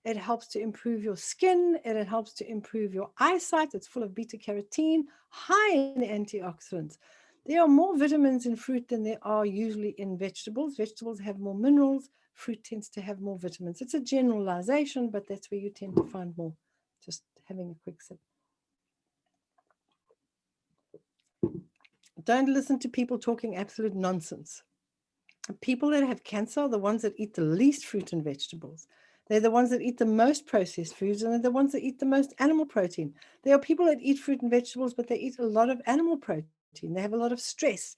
It helps to improve your skin, and it helps to improve your eyesight. It's full of beta carotene, high in antioxidants. There are more vitamins in fruit than there are usually in vegetables. Vegetables have more minerals. Fruit tends to have more vitamins. It's a generalization, but that's where you tend to find more. Just having a quick sip. Don't listen to people talking absolute nonsense. People that have cancer are the ones that eat the least fruit and vegetables. They're the ones that eat the most processed foods, and they're the ones that eat the most animal protein. There are people that eat fruit and vegetables, but they eat a lot of animal protein. They have a lot of stress,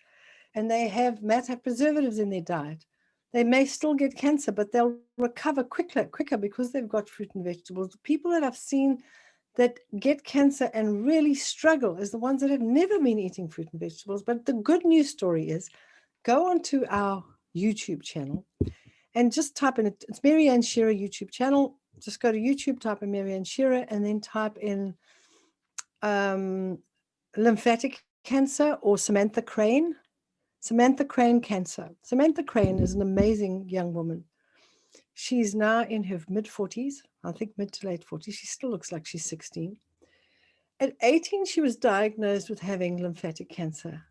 and they might have preservatives in their diet. They may still get cancer, but they'll recover quicker because they've got fruit and vegetables. The people that I've seen that get cancer and really struggle is the ones that have never been eating fruit and vegetables. But the good news story is, go onto our YouTube channel and just type in, it's Marianne Shearer YouTube channel. Just go to YouTube, type in Marianne Shearer, and then type in lymphatic cancer or Samantha Crane. Samantha Crane cancer. Samantha Crane is an amazing young woman. She's now in her mid-40s, I think mid to late 40s. She still looks like she's 16. At 18, she was diagnosed with having lymphatic cancer.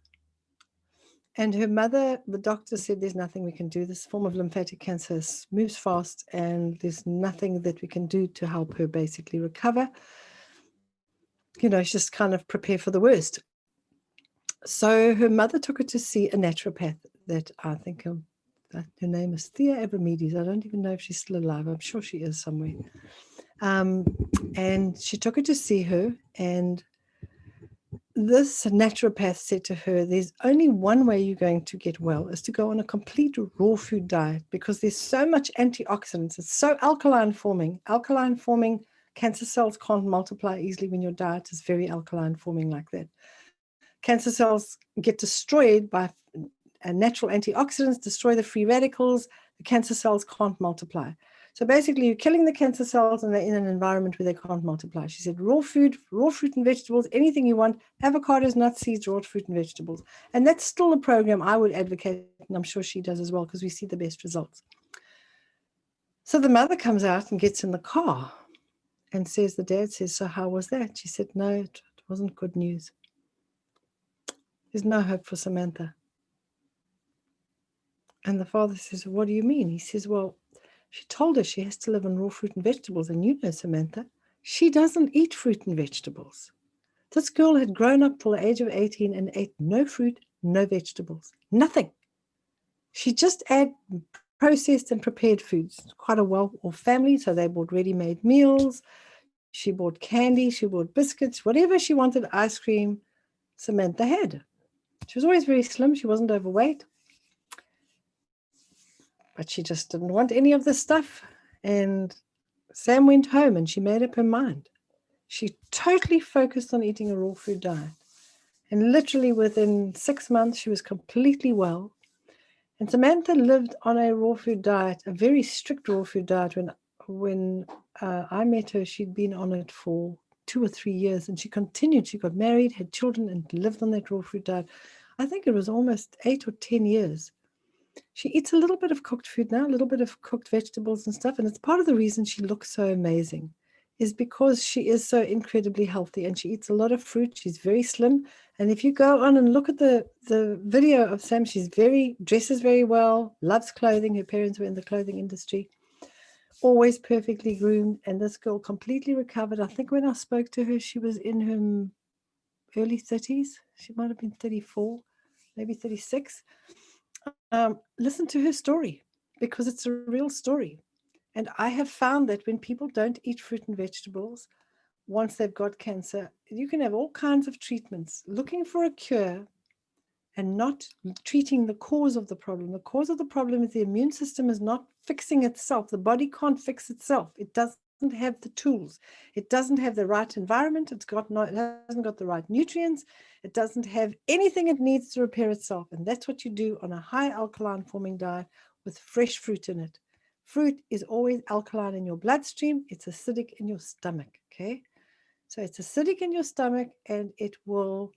And her mother, the doctor said, there's nothing we can do. This form of lymphatic cancer moves fast, and there's nothing that we can do to help her basically recover. You know, just kind of prepare for the worst. So her mother took her to see a naturopath that I think her name is Thea Abramedes. I don't even know if she's still alive. I'm sure she is somewhere. And she took her to see her, and this naturopath said to her, there's only one way you're going to get well, is to go on a complete raw food diet, because there's so much antioxidants. It's so alkaline forming. Alkaline forming, cancer cells can't multiply easily when your diet is very alkaline forming like that. Cancer cells get destroyed by natural antioxidants, destroy the free radicals. The cancer cells can't multiply. So basically, you're killing the cancer cells, and they're in an environment where they can't multiply. She said, raw fruit and vegetables, anything you want, avocados, nuts, seeds, raw fruit and vegetables. And that's still a program I would advocate, and I'm sure she does as well, because we see the best results. So the mother comes out and gets in the car and says, the dad says, so how was that? She said, no, it wasn't good news. There's no hope for Samantha. And the father says, what do you mean? He says, well, she told her she has to live on raw fruit and vegetables. And you know, Samantha, she doesn't eat fruit and vegetables. This girl had grown up till the age of 18 and ate no fruit, no vegetables, nothing. She just ate processed and prepared foods. Quite a well-off family, so they bought ready-made meals. She bought candy, she bought biscuits, whatever she wanted, ice cream, Samantha had. She was always very slim. She wasn't overweight. But she just didn't want any of this stuff. And Sam went home and she made up her mind. She totally focused on eating a raw food diet. And literally within 6 months, she was completely well. And Samantha lived on a raw food diet, a very strict raw food diet. When I met her, she'd been on it for 2 or 3 years. And she continued. She got married, had children, and lived on that raw food diet. I think it was almost 8 or 10 years. She eats a little bit of cooked food now, a little bit of cooked vegetables and stuff. And it's part of the reason she looks so amazing, is because she is so incredibly healthy, and she eats a lot of fruit. She's very slim. And if you go on and look at the video of Sam, dresses very well, loves clothing. Her parents were in the clothing industry, always perfectly groomed. And this girl completely recovered. I think when I spoke to her, she was in her early 30s. She might have been 34, maybe 36. Listen to her story, because it's a real story. And I have found that when people don't eat fruit and vegetables, once they've got cancer, you can have all kinds of treatments looking for a cure and not treating the cause of the problem. The cause of the problem is the immune system is not fixing itself. The body can't fix itself. It doesn't have the tools. It doesn't have the right environment. It hasn't got the right nutrients. It doesn't have anything it needs to repair itself. And that's what you do on a high alkaline forming diet with fresh fruit in it. Fruit is always alkaline in your bloodstream. It's acidic in your stomach. Okay. So it's acidic in your stomach, and it will,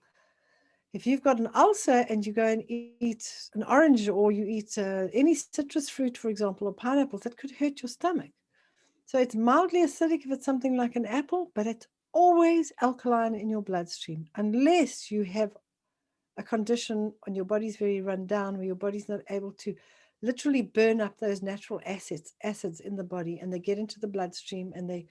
if you've got an ulcer and you go and eat an orange, or you eat any citrus fruit, for example, or pineapples, that could hurt your stomach. So it's mildly acidic if it's something like an apple, but it's always alkaline in your bloodstream, unless you have a condition and your body's very run down, where your body's not able to literally burn up those natural acids in the body, and they get into the bloodstream, and they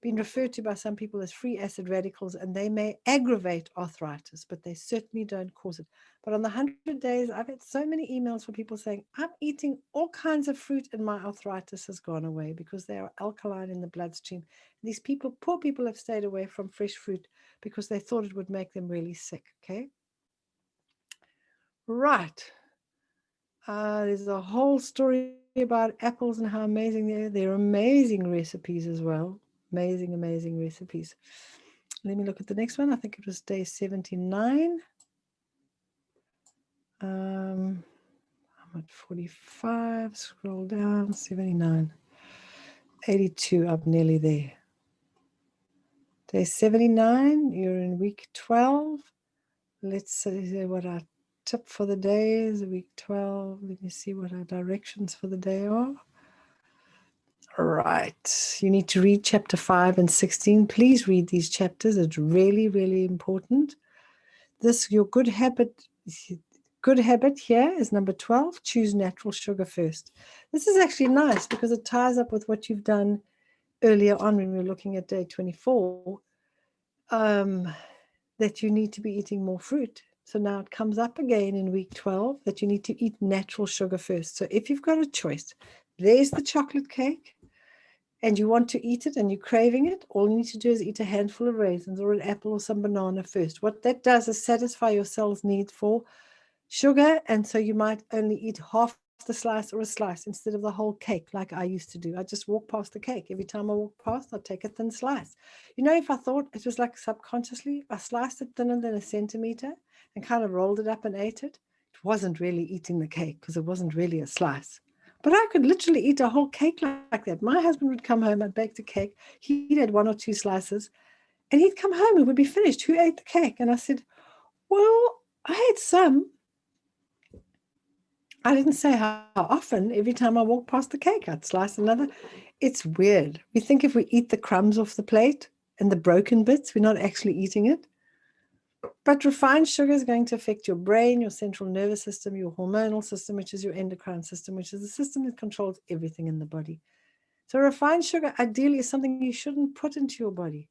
been referred to by some people as free acid radicals, and they may aggravate arthritis, but they certainly don't cause it. But on the 100 days, I've had so many emails from people saying, I'm eating all kinds of fruit and my arthritis has gone away because they are alkaline in the bloodstream. These people, poor people, have stayed away from fresh fruit because they thought it would make them really sick. Okay. Right. There's a whole story about apples and how amazing they are. They're amazing recipes as well. Amazing, amazing recipes. Let me look at the next one. I think it was day 79. I'm at 45. Scroll down. 79. 82. I'm nearly there. Day 79. You're in week 12. Let's see what our tip for the day is. Week 12. Let me see what our directions for the day are. Right. You need to read chapter 5 and 16. Please read these chapters. It's really, really important. Your good habit here is number 12. Choose natural sugar first. This is actually nice because it ties up with what you've done earlier on when we were looking at day 24, that you need to be eating more fruit. So now it comes up again in week 12 that you need to eat natural sugar first. So if you've got a choice, there's the chocolate cake, and you want to eat it and you're craving it, all you need to do is eat a handful of raisins or an apple or some banana first. What that does is satisfy your cell's need for sugar, and so you might only eat half the slice or a slice instead of the whole cake like I used to do. I just walk past the cake. Every time I walk past, I'd take a thin slice. You know, if I thought it was like subconsciously, I sliced it thinner than a centimeter and kind of rolled it up and ate it, it wasn't really eating the cake because it wasn't really a slice. But I could literally eat a whole cake like that. My husband would come home, I'd baked a cake, he'd had 1 or 2 slices, and he'd come home, it would be finished. Who ate the cake? And I said, well, I had some. I didn't say how often. Every time I walked past the cake, I'd slice another. It's weird. We think if we eat the crumbs off the plate and the broken bits, we're not actually eating it. But refined sugar is going to affect your brain, your central nervous system, your hormonal system, which is your endocrine system, which is the system that controls everything in the body. So refined sugar ideally is something you shouldn't put into your body.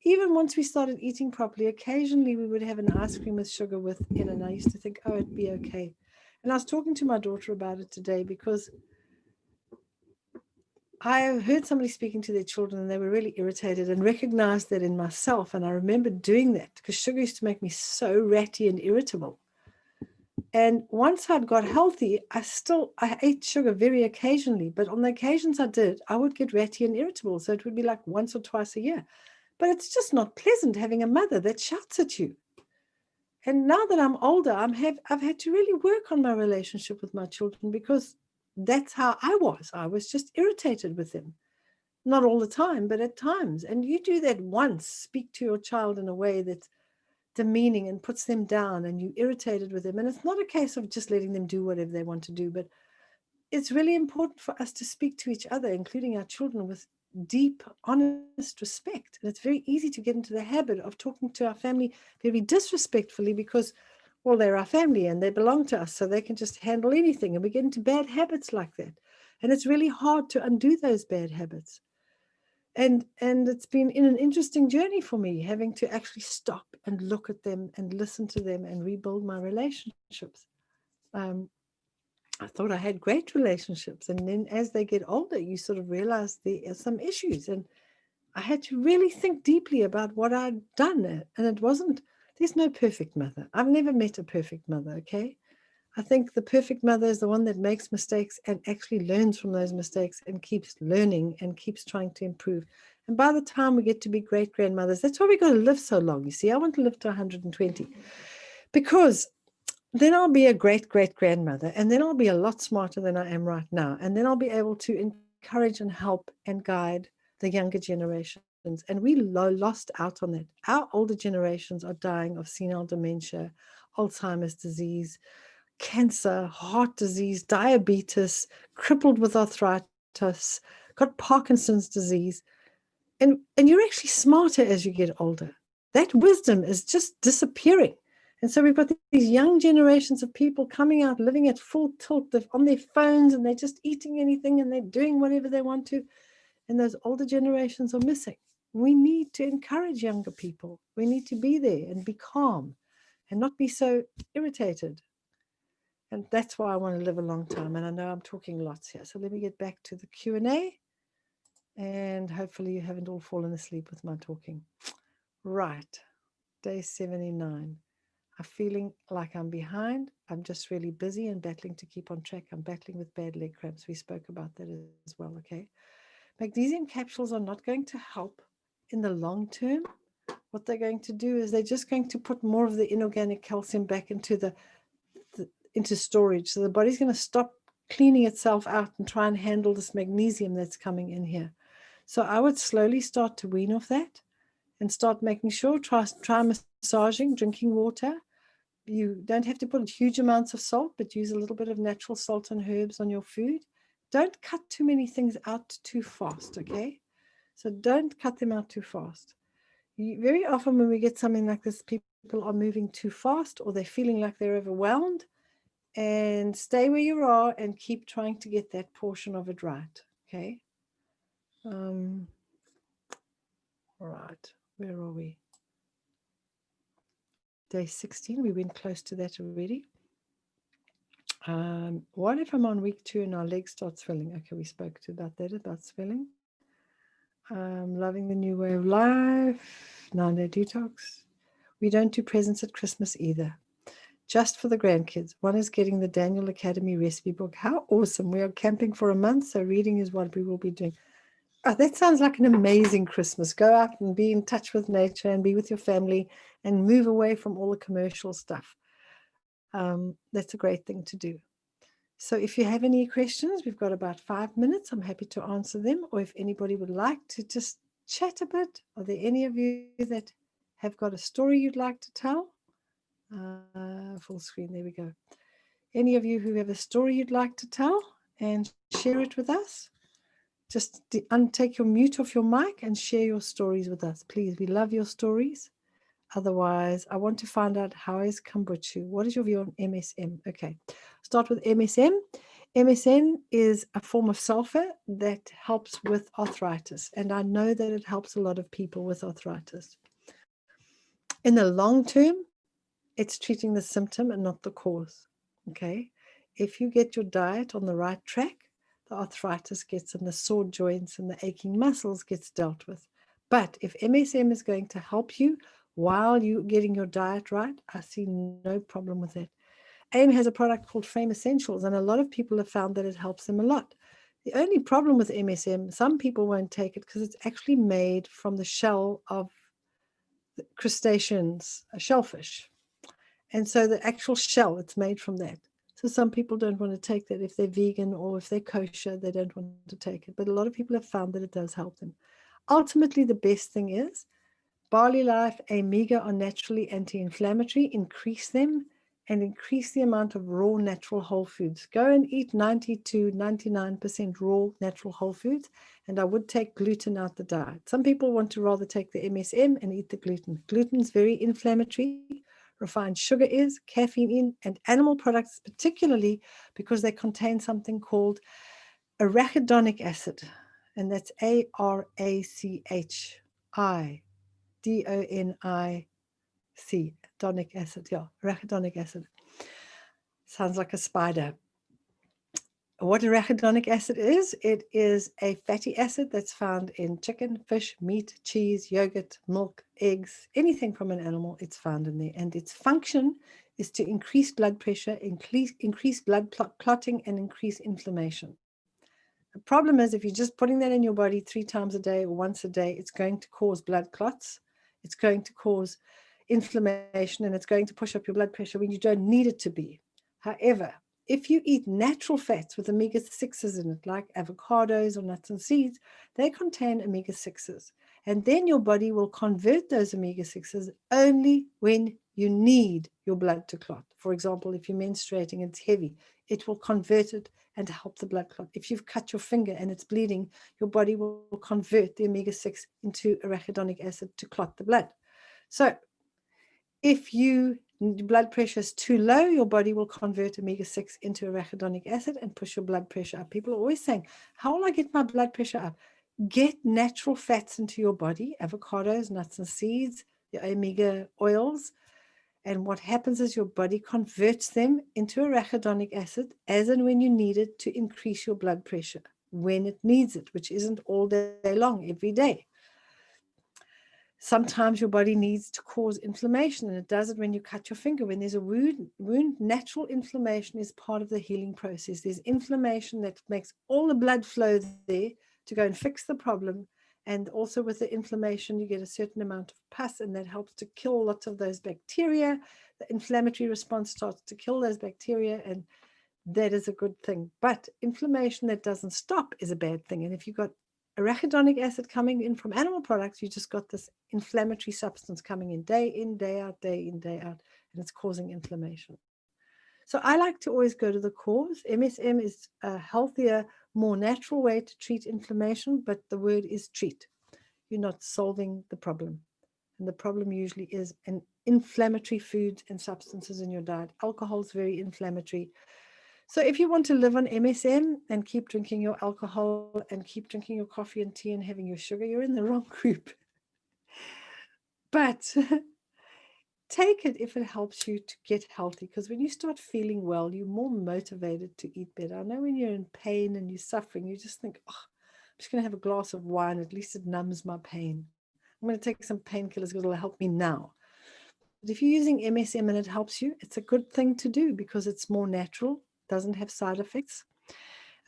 Even once we started eating properly, occasionally we would have an ice cream with sugar within, and I used to think, oh, it'd be okay. And I was talking to my daughter about it today because I heard somebody speaking to their children and they were really irritated, and recognized that in myself. And I remember doing that because sugar used to make me so ratty and irritable. And once I'd got healthy, I ate sugar very occasionally, but on the occasions I did, I would get ratty and irritable. So it would be like once or twice a year. But it's just not pleasant having a mother that shouts at you. And now that I'm older, I've had to really work on my relationship with my children, because that's how I was. I was just irritated with them. Not all the time, but at times. And you do that once, speak to your child in a way that's demeaning and puts them down, and you irritated with them. And it's not a case of just letting them do whatever they want to do, but it's really important for us to speak to each other, including our children, with deep, honest respect. And it's very easy to get into the habit of talking to our family very disrespectfully because, well, they're our family and they belong to us, so they can just handle anything. And we get into bad habits like that. And it's really hard to undo those bad habits. And it's been in an interesting journey for me, having to actually stop and look at them and listen to them and rebuild my relationships. I thought I had great relationships. And then as they get older, you sort of realize there are some issues. And I had to really think deeply about what I'd done. And it wasn't, there's no perfect mother. I've never met a perfect mother, okay? I think the perfect mother is the one that makes mistakes and actually learns from those mistakes and keeps learning and keeps trying to improve. And by the time we get to be great grandmothers, that's why we got to live so long. You see, I want to live to 120 because then I'll be a great great grandmother, and then I'll be a lot smarter than I am right now. And then I'll be able to encourage and help and guide the younger generations. And we lost out on that. Our older generations are dying of senile dementia, Alzheimer's disease, cancer, heart disease, diabetes, crippled with arthritis, got Parkinson's disease. And you're actually smarter as you get older. That wisdom is just disappearing. And so we've got these young generations of people coming out, living at full tilt. They're on their phones and they're just eating anything and they're doing whatever they want to. And those older generations are missing. We need to encourage younger people. We need to be there and be calm and not be so irritated. And that's why I want to live a long time. And I know I'm talking lots here. So let me get back to the Q&A. And hopefully you haven't all fallen asleep with my talking. Right. Day 79. I'm feeling like I'm behind. I'm just really busy and battling to keep on track. I'm battling with bad leg cramps. We spoke about that as well, okay? Magnesium capsules are not going to help in the long term. What they're going to do is they're just going to put more of the inorganic calcium back into into storage. So the body's going to stop cleaning itself out and try and handle this magnesium that's coming in here. So I would slowly start to wean off that and start making sure, try massaging, drinking water. You don't have to put huge amounts of salt, but use a little bit of natural salt and herbs on your food. Don't cut too many things out too fast, okay? So don't cut them out too fast. Very often when we get something like this, people are moving too fast or they're feeling like they're overwhelmed. And stay where you are and keep trying to get that portion of it right, okay? All right, where are we? Day 16, we went close to that already. What if I'm on week 2 and our leg starts swelling? Okay, we spoke about that, about swelling. Loving the new way of life, 9-day detox. We don't do presents at Christmas either, just for the grandkids. One is getting the Daniel Academy recipe book. How awesome. We are camping for a month, so reading is what we will be doing. Oh, that sounds like an amazing Christmas. Go out and be in touch with nature and be with your family and move away from all the commercial stuff. That's a great thing to do. So if you have any questions, we've got about 5 minutes. I'm happy to answer them. Or if anybody would like to just chat a bit, are there any of you that have got a story you'd like to tell? Full screen, there we go. Any of you who have a story you'd like to tell and share it with us? Just take your mute off your mic and share your stories with us, please. We love your stories. Otherwise, I want to find out, how is kombucha? What is your view on MSM? Okay, start with MSM. MSM is a form of sulfur that helps with arthritis. And I know that it helps a lot of people with arthritis. In the long term, it's treating the symptom and not the cause. Okay, if you get your diet on the right track, the arthritis gets in the sore joints and the aching muscles gets dealt with. But if MSM is going to help you while you're getting your diet right, I see no problem with it. AIM has a product called Frame Essentials, and a lot of people have found that it helps them a lot. The only problem with MSM, some people won't take it because it's actually made from the shell of crustaceans, a shellfish. And so the actual shell, it's made from that. So some people don't want to take that. If they're vegan or if they're kosher, they don't want to take it. But a lot of people have found that it does help them. Ultimately, the best thing is barley life, omega are naturally anti-inflammatory. Increase them and increase the amount of raw natural whole foods. Go and eat 90 to 99% raw natural whole foods. And I would take gluten out the diet. Some people want to rather take the MSM and eat the gluten. Gluten is very inflammatory. Refined sugar is, caffeine in, and animal products particularly because they contain something called arachidonic acid, and that's ARACHIDONIC acid, yeah, arachidonic acid. Sounds like a spider. What arachidonic acid is, it is a fatty acid that's found in chicken, fish, meat, cheese, yogurt, milk, eggs, anything from an animal, it's found in there. And its function is to increase blood pressure, increase blood clotting, and increase inflammation. The problem is if you're just putting that in your body 3 times a day or once a day, it's going to cause blood clots. It's going to cause inflammation, and it's going to push up your blood pressure when you don't need it to be. However, if you eat natural fats with omega-6s in it, like avocados or nuts and seeds, they contain omega-6s. And then your body will convert those omega-6s only when you need your blood to clot. For example, if you're menstruating and it's heavy, it will convert it and help the blood clot. If you've cut your finger and it's bleeding, your body will convert the omega-6 into arachidonic acid to clot the blood. So if your blood pressure is too low, your body will convert omega-6 into arachidonic acid and push your blood pressure up. People are always saying, how will I get my blood pressure up? Get natural fats into your body, avocados, nuts and seeds, the omega oils. And what happens is your body converts them into arachidonic acid as and when you need it to increase your blood pressure when it needs it, which isn't all day long, every day. Sometimes your body needs to cause inflammation, and it does it when you cut your finger. When there's a wound, natural inflammation is part of the healing process. There's inflammation that makes all the blood flow there to go and fix the problem. And also with the inflammation, you get a certain amount of pus, and that helps to kill lots of those bacteria. The inflammatory response starts to kill those bacteria, and that is a good thing. But inflammation that doesn't stop is a bad thing. And if you've got arachidonic acid coming in from animal products, you just got this inflammatory substance coming in, day out, day in, day out, and it's causing inflammation. So I like to always go to the cause. MSM is a healthier, more natural way to treat inflammation, but the word is treat. You're not solving the problem. And the problem usually is an inflammatory foods and substances in your diet. Alcohol is very inflammatory. So if you want to live on MSM and keep drinking your alcohol and keep drinking your coffee and tea and having your sugar, you're in the wrong group. But take it if it helps you to get healthy, because when you start feeling well, you're more motivated to eat better. I know when you're in pain and you're suffering, you just think, oh, I'm just going to have a glass of wine. At least it numbs my pain. I'm going to take some painkillers because it'll help me now. But if you're using MSM and it helps you, it's a good thing to do because it's more natural, doesn't have side effects.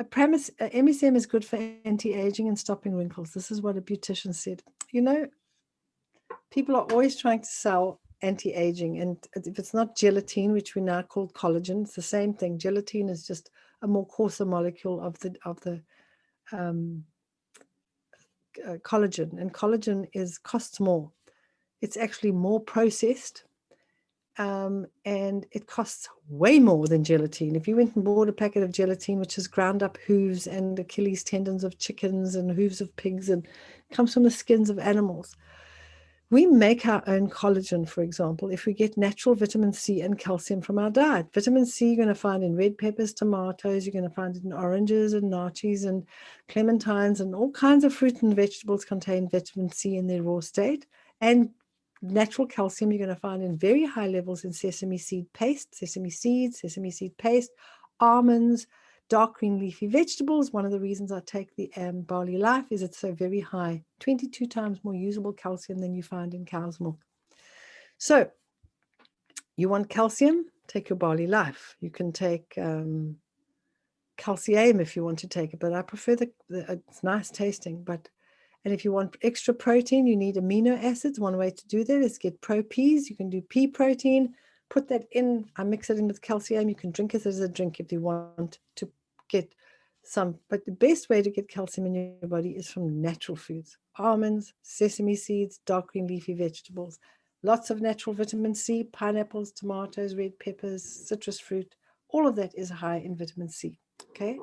MSM is good for anti-aging and stopping wrinkles. This is what a beautician said. You know, people are always trying to sell anti-aging, and if it's not gelatin, which we now call collagen, it's the same thing. Gelatin is just a more coarser molecule of the collagen, and collagen costs more. It's actually more processed, and it costs way more than gelatin. If you went and bought a packet of gelatin, which is ground up hooves and Achilles tendons of chickens and hooves of pigs, and comes from the skins of animals. We make our own collagen, for example, if we get natural vitamin C and calcium from our diet. Vitamin C you're going to find in red peppers, tomatoes, you're going to find it in oranges and naartjies and clementines, and all kinds of fruit and vegetables contain vitamin C in their raw state. And natural calcium you're going to find in very high levels in sesame seed paste, sesame seeds, sesame seed paste, almonds, dark green leafy vegetables. One of the reasons I take the Barley Life is it's so very high, 22 times more usable calcium than you find in cow's milk. So you want calcium, take your Barley Life. You can take calcium if you want to take it, but I prefer it's nice tasting. And if you want extra protein, you need amino acids. One way to do that is get pro peas. You can do pea protein, put that in. I mix it in with calcium. You can drink it as a drink if you want to get some. But the best way to get calcium in your body is from natural foods. Almonds, sesame seeds, dark green leafy vegetables. Lots of natural vitamin C, pineapples, tomatoes, red peppers, citrus fruit. All of that is high in vitamin C. Okay.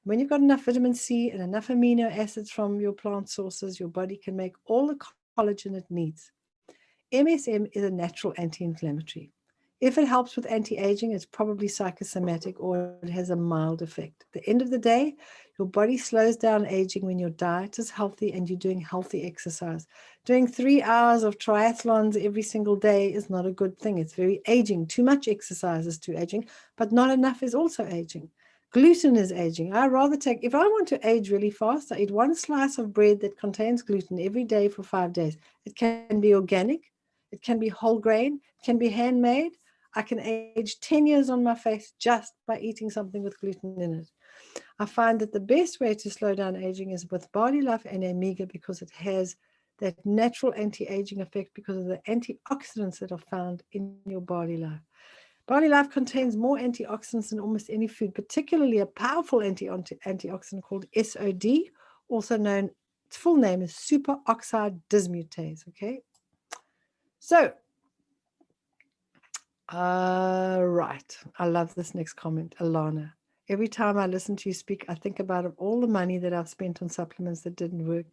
When you've got enough vitamin C and enough amino acids from your plant sources, your body can make all the collagen it needs. MSM is a natural anti-inflammatory. If it helps with anti-aging, it's probably psychosomatic or it has a mild effect. At the end of the day, your body slows down aging when your diet is healthy and you're doing healthy exercise. Doing 3 hours of triathlons every single day is not a good thing. It's very aging. Too much exercise is too aging, but not enough is also aging. Gluten is aging. I rather take, if I want to age really fast, I eat one slice of bread that contains gluten every day for 5 days. It can be organic, it can be whole grain, it can be handmade. I can age 10 years on my face just by eating something with gluten in it. I find that the best way to slow down aging is with Body Life and Omega, because it has that natural anti-aging effect because of the antioxidants that are found in your Body Life. Body Life contains more antioxidants than almost any food, particularly a powerful antioxidant called SOD, also known, its full name is superoxide dismutase. Okay, so right, I love this next comment, Alana. Every time I listen to you speak, I think about all the money that I've spent on supplements that didn't work.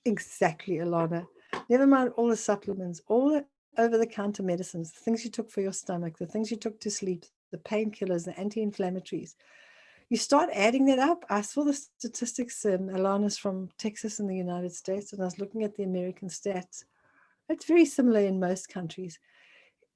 Exactly, Alana. Never mind all the supplements, all the over-the-counter medicines, the things you took for your stomach, the things you took to sleep, the painkillers, the anti-inflammatories. You start adding that up. I saw the statistics, Alana's from Texas in the United States, and I was looking at the American stats. It's very similar in most countries.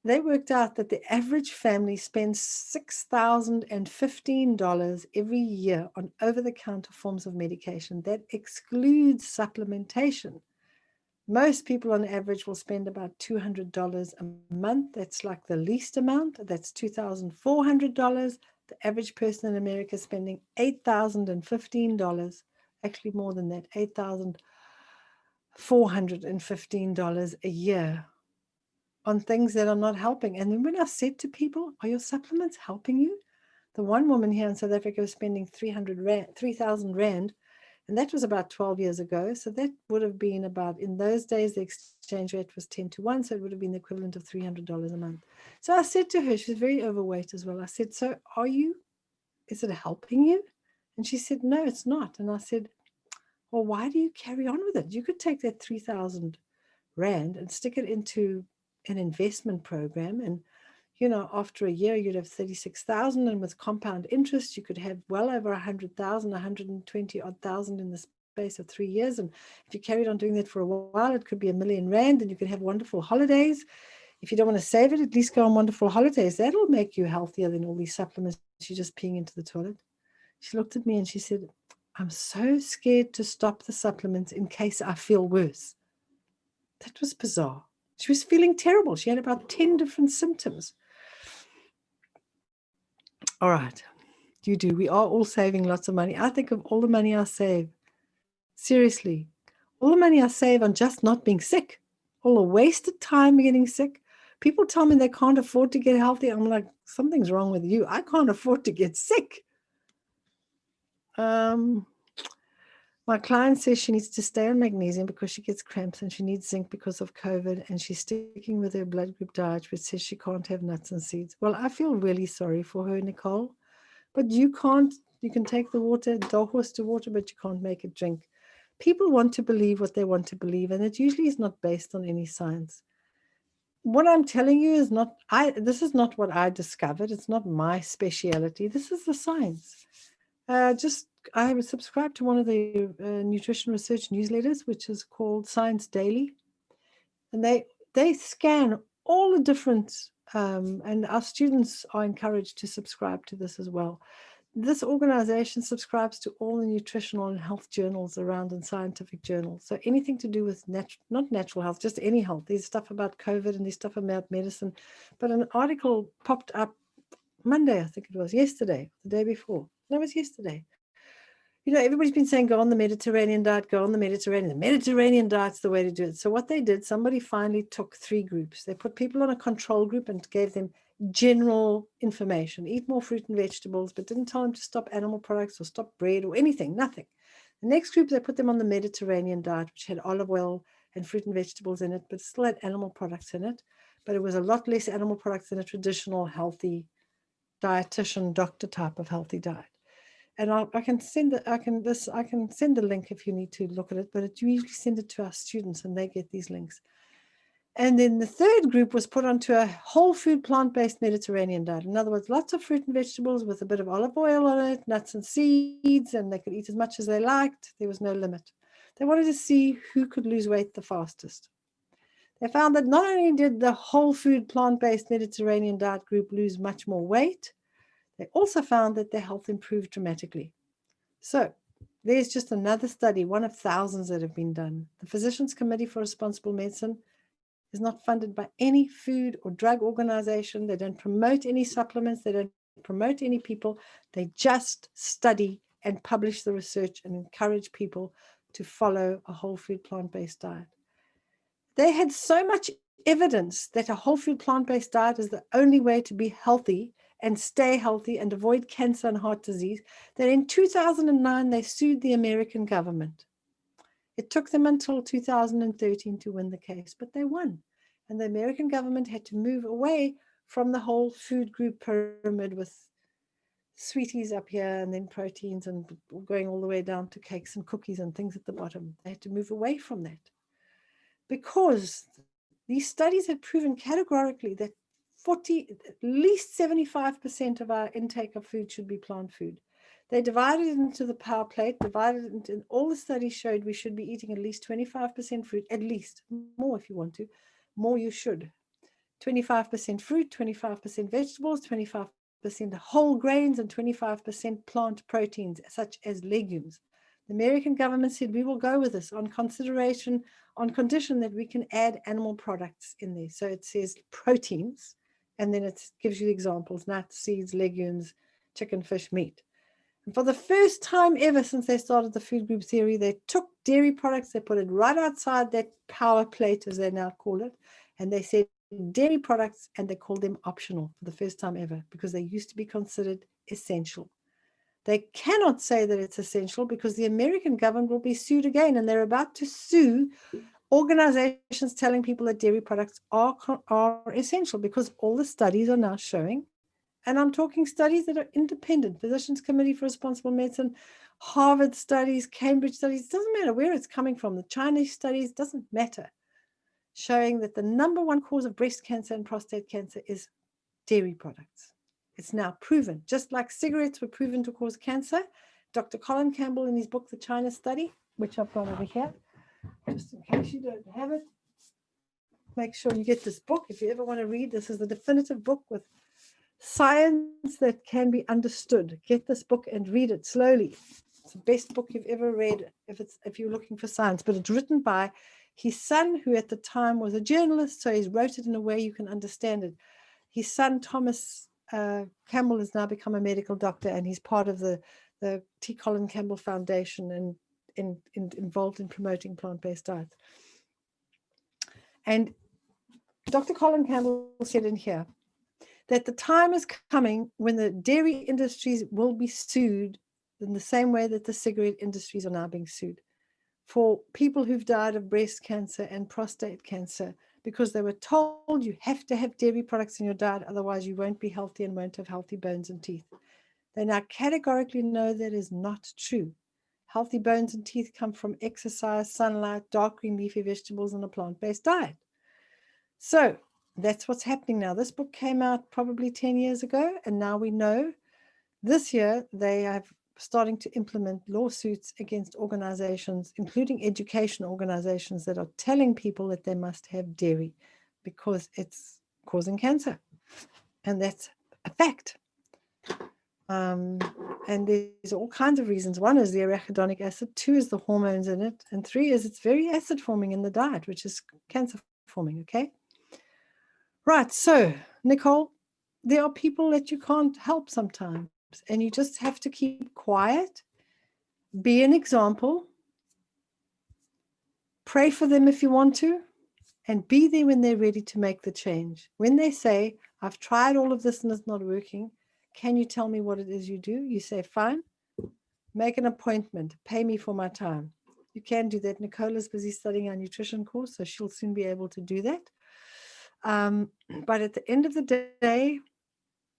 They worked out that the average family spends $6,015 every year on over-the-counter forms of medication. That excludes supplementation. Most people on average will spend about $200 a month. That's like the least amount. That's $2,400. The average person in America is spending $8,015, actually more than that, $8,415 a year on things that are not helping. And then when I said to people, are your supplements helping you? The one woman here in South Africa was spending 3,000 Rand, and that was about 12 years ago. So that would have been about, in those days, the exchange rate was 10 to 1. So it would have been the equivalent of $300 a month. So I said to her, she's very overweight as well. I said, so is it helping you? And she said, no, it's not. And I said, well, why do you carry on with it? You could take that 3,000 Rand and stick it into an investment program, and after a year you'd have 36,000, and with compound interest you could have well over 100,000, 120 odd thousand in the space of 3 years. And if you carried on doing that for a while, it could be R1,000,000, and you could have wonderful holidays. If you don't want to save it, at least go on wonderful holidays. That'll make you healthier than all these supplements you're just peeing into the toilet. She looked at me and she said, I'm so scared to stop the supplements in case I feel worse. That was bizarre. She was feeling terrible. She had about 10 different symptoms. All right. You do. We are all saving lots of money. I think of all the money I save. Seriously. All the money I save on just not being sick. All the wasted time getting sick. People tell me they can't afford to get healthy. I'm like, something's wrong with you. I can't afford to get sick. My client says she needs to stay on magnesium because she gets cramps, and she needs zinc because of COVID, and she's sticking with her blood group diet, which says she can't have nuts and seeds. Well, I feel really sorry for her, Nicole, but you can take the horse to water, but you can't make it drink. People want to believe what they want to believe, and it usually is not based on any science. What I'm telling you is this is not what I discovered. It's not my speciality. This is the science. I subscribe to one of the nutrition research newsletters, which is called Science Daily, and they scan all the different, and our students are encouraged to subscribe to this as well. This organization subscribes to all the nutritional and health journals around, and scientific journals. So anything to do with not natural health, just any health. There's stuff about COVID and there's stuff about medicine. But an article popped up Monday, I think it was, yesterday, the day before. No, it was yesterday. Everybody's been saying, go on the Mediterranean diet, go on the Mediterranean. The Mediterranean diet's the way to do it. So what they did, somebody finally took 3 groups. They put people on a control group and gave them general information. Eat more fruit and vegetables, but didn't tell them to stop animal products or stop bread or anything, nothing. The next group, they put them on the Mediterranean diet, which had olive oil and fruit and vegetables in it, but still had animal products in it. But it was a lot less animal products than a traditional healthy dietitian, doctor type of healthy diet. And I can send the link if you need to look at it, but you usually send it to our students and they get these links. And then the third group was put onto a whole food plant-based Mediterranean diet. In other words, lots of fruit and vegetables with a bit of olive oil on it, nuts and seeds, and they could eat as much as they liked. There was no limit. They wanted to see who could lose weight the fastest. They found that not only did the whole food plant-based Mediterranean diet group lose much more weight, They also found that their health improved dramatically. So there's just another study, one of thousands that have been done. The Physicians Committee for Responsible Medicine is not funded by any food or drug organization. They don't promote any supplements. They don't promote any people. They just study and publish the research and encourage people to follow a whole food plant-based diet. They had so much evidence that a whole food plant-based diet is the only way to be healthy and stay healthy and avoid cancer and heart disease that in 2009 they sued the American government. It took them until 2013 to win the case, but they won. And the American government had to move away from the whole food group pyramid with sweeties up here and then proteins and going all the way down to cakes and cookies and things at the bottom. They had to move away from that because these studies have proven categorically that at least 75% of our intake of food should be plant food. They divided it into the power plate, divided it into, all the studies showed we should be eating at least 25% fruit, at least, more if you want to, more you should. 25% fruit, 25% vegetables, 25% whole grains, and 25% plant proteins, such as legumes. The American government said, we will go with this on condition that we can add animal products in there. So it says proteins, and then it gives you the examples, nuts, seeds, legumes, chicken, fish, meat. And for the first time ever since they started the food group theory, they took dairy products, they put it right outside that power plate, as they now call it, and they said dairy products, and they called them optional for the first time ever because they used to be considered essential. They cannot say that it's essential because the American government will be sued again, and they're about to sue organizations telling people that dairy products are essential because all the studies are now showing. And I'm talking studies that are independent, Physicians Committee for Responsible Medicine, Harvard studies, Cambridge studies, it doesn't matter where it's coming from, the Chinese studies, doesn't matter, showing that the number one cause of breast cancer and prostate cancer is dairy products. It's now proven, just like cigarettes were proven to cause cancer. Dr. Colin Campbell in his book, The China Study, which I've got over here, just in case you don't have it, make sure you get this book. If you ever want to read, this is the definitive book with science that can be understood. Get this book and read it slowly. It's the best book you've ever read if you're looking for science, but it's written by his son, who at the time was a journalist, so he's wrote it in a way you can understand it. His son, Thomas Campbell, has now become a medical doctor, and he's part of the T. Colin Campbell Foundation and involved in promoting plant-based diets. And Dr. Colin Campbell said in here that the time is coming when the dairy industries will be sued in the same way that the cigarette industries are now being sued for people who've died of breast cancer and prostate cancer because they were told you have to have dairy products in your diet, otherwise you won't be healthy and won't have healthy bones and teeth. They now categorically know that is not true. Healthy bones and teeth come from exercise, sunlight, dark green leafy vegetables, and a plant-based diet. So that's what's happening now. This book came out probably 10 years ago, and now we know this year they are starting to implement lawsuits against organizations, including education organizations, that are telling people that they must have dairy because it's causing cancer. And that's a fact. And there's all kinds of reasons. One is the arachidonic acid, two is the hormones in it, and three is it's very acid forming in the diet, which is cancer forming, okay? Right, so Nicole, there are people that you can't help sometimes, and you just have to keep quiet, be an example, pray for them if you want to, and be there when they're ready to make the change. When they say, I've tried all of this and it's not working, can you tell me what it is you do? You say, fine, make an appointment, pay me for my time. You can do that. Nicola's busy studying our nutrition course, so she'll soon be able to do that. But at the end of the day,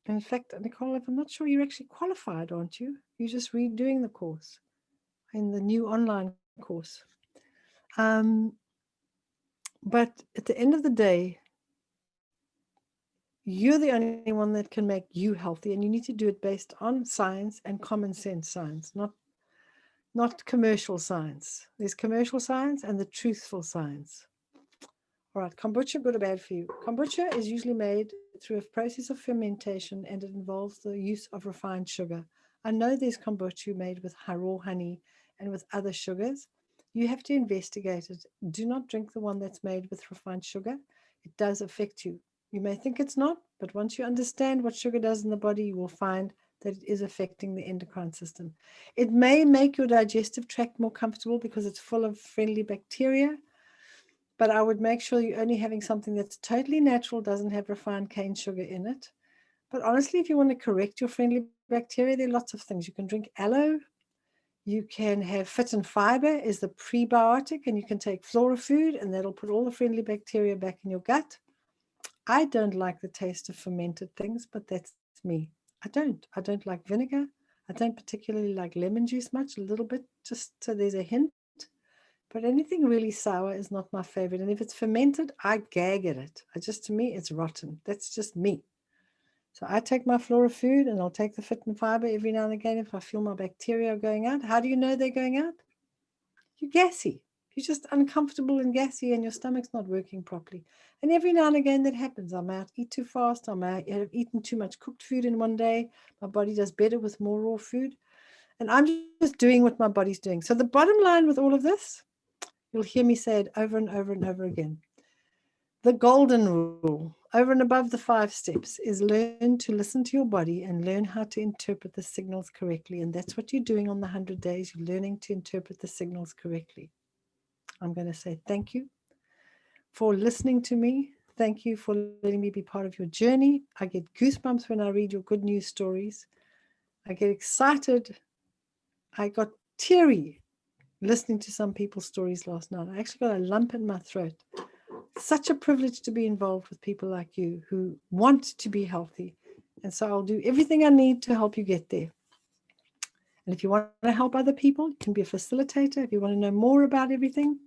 in fact, Nicole, I'm not sure you're actually qualified, aren't you? You're just redoing the course in the new online course. But at the end of the day, you're the only one that can make you healthy, and you need to do it based on science and common sense science, not commercial science. There's commercial science and the truthful science. All right, kombucha, good or bad for you? Kombucha is usually made through a process of fermentation, and it involves the use of refined sugar. I know there's kombucha made with raw honey and with other sugars. You have to investigate it. Do not drink the one that's made with refined sugar. It does affect you. You may think it's not, but once you understand what sugar does in the body, you will find that it is affecting the endocrine system. It may make your digestive tract more comfortable because it's full of friendly bacteria, but I would make sure you're only having something that's totally natural, doesn't have refined cane sugar in it. But honestly, if you want to correct your friendly bacteria, there are lots of things. You can drink aloe. You can have Fit and Fiber is the prebiotic, and you can take flora food, and that'll put all the friendly bacteria back in your gut. I don't like the taste of fermented things, but that's me. I don't like vinegar. I don't particularly like lemon juice much, a little bit, just so there's a hint. But anything really sour is not my favorite. And if it's fermented, I gag at it. To me, it's rotten. That's just me. So I take my flora food, and I'll take the Fit and Fiber every now and again if I feel my bacteria are going out. How do you know they're going out? You're gassy. You're just uncomfortable and gassy, and your stomach's not working properly. And every now and again that happens. I might eat too fast. I might have eaten too much cooked food in one day. My body does better with more raw food. And I'm just doing what my body's doing. So the bottom line with all of this, you'll hear me say it over and over and over again. The golden rule, over and above the 5 steps, is learn to listen to your body and learn how to interpret the signals correctly. And that's what you're doing on the 100 days. You're learning to interpret the signals correctly. I'm going to say thank you for listening to me. Thank you for letting me be part of your journey. I get goosebumps when I read your good news stories. I get excited. I got teary listening to some people's stories last night. I actually got a lump in my throat. Such a privilege to be involved with people like you who want to be healthy. And so I'll do everything I need to help you get there. And if you want to help other people, you can be a facilitator. If you want to know more about everything,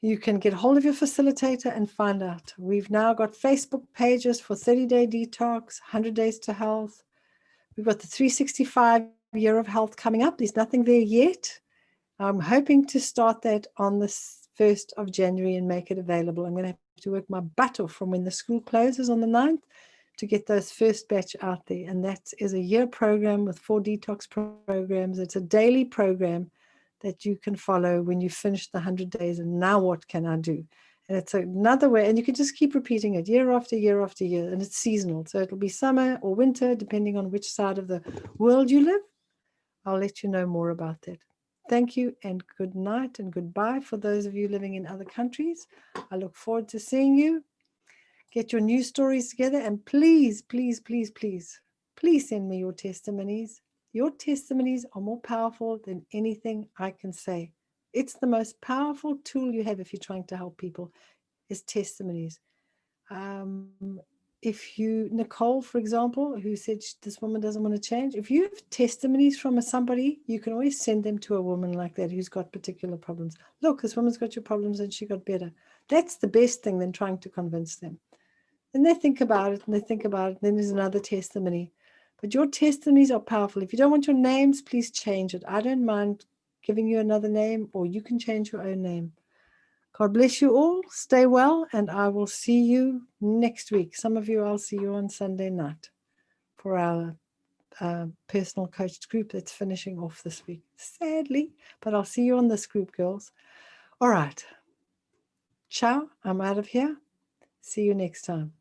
you can get hold of your facilitator and find out. We've now got Facebook pages for 30-day detox, 100 days to health. We've got the 365 year of health coming up. There's nothing there yet. I'm hoping to start that on the 1st of January and make it available. I'm going to have to work my butt off from when the school closes on the 9th to get those first batch out there. And that is a year program with 4 detox programs. It's a daily program that you can follow when you finish the 100 days. And now what can I do? And it's another way, and you can just keep repeating it year after year after year, and it's seasonal. So it'll be summer or winter, depending on which side of the world you live. I'll let you know more about that. Thank you, and good night and goodbye for those of you living in other countries. I look forward to seeing you. Get your news stories together, and please, please, please, please, please send me your testimonies. Your testimonies are more powerful than anything I can say. It's the most powerful tool you have if you're trying to help people, is testimonies. If you, Nicole, for example, who said this woman doesn't want to change, if you have testimonies from somebody, you can always send them to a woman like that who's got particular problems. Look, this woman's got your problems and she got better. That's the best thing than trying to convince them. And they think about it and they think about it. Then there's another testimony. But your testimonies are powerful. If you don't want your names, please change it. I don't mind giving you another name, or you can change your own name. God bless you all. Stay well, and I will see you next week. Some of you, I'll see you on Sunday night for our personal coached group that's finishing off this week, sadly. But I'll see you on this group, girls. All right. Ciao. I'm out of here. See you next time.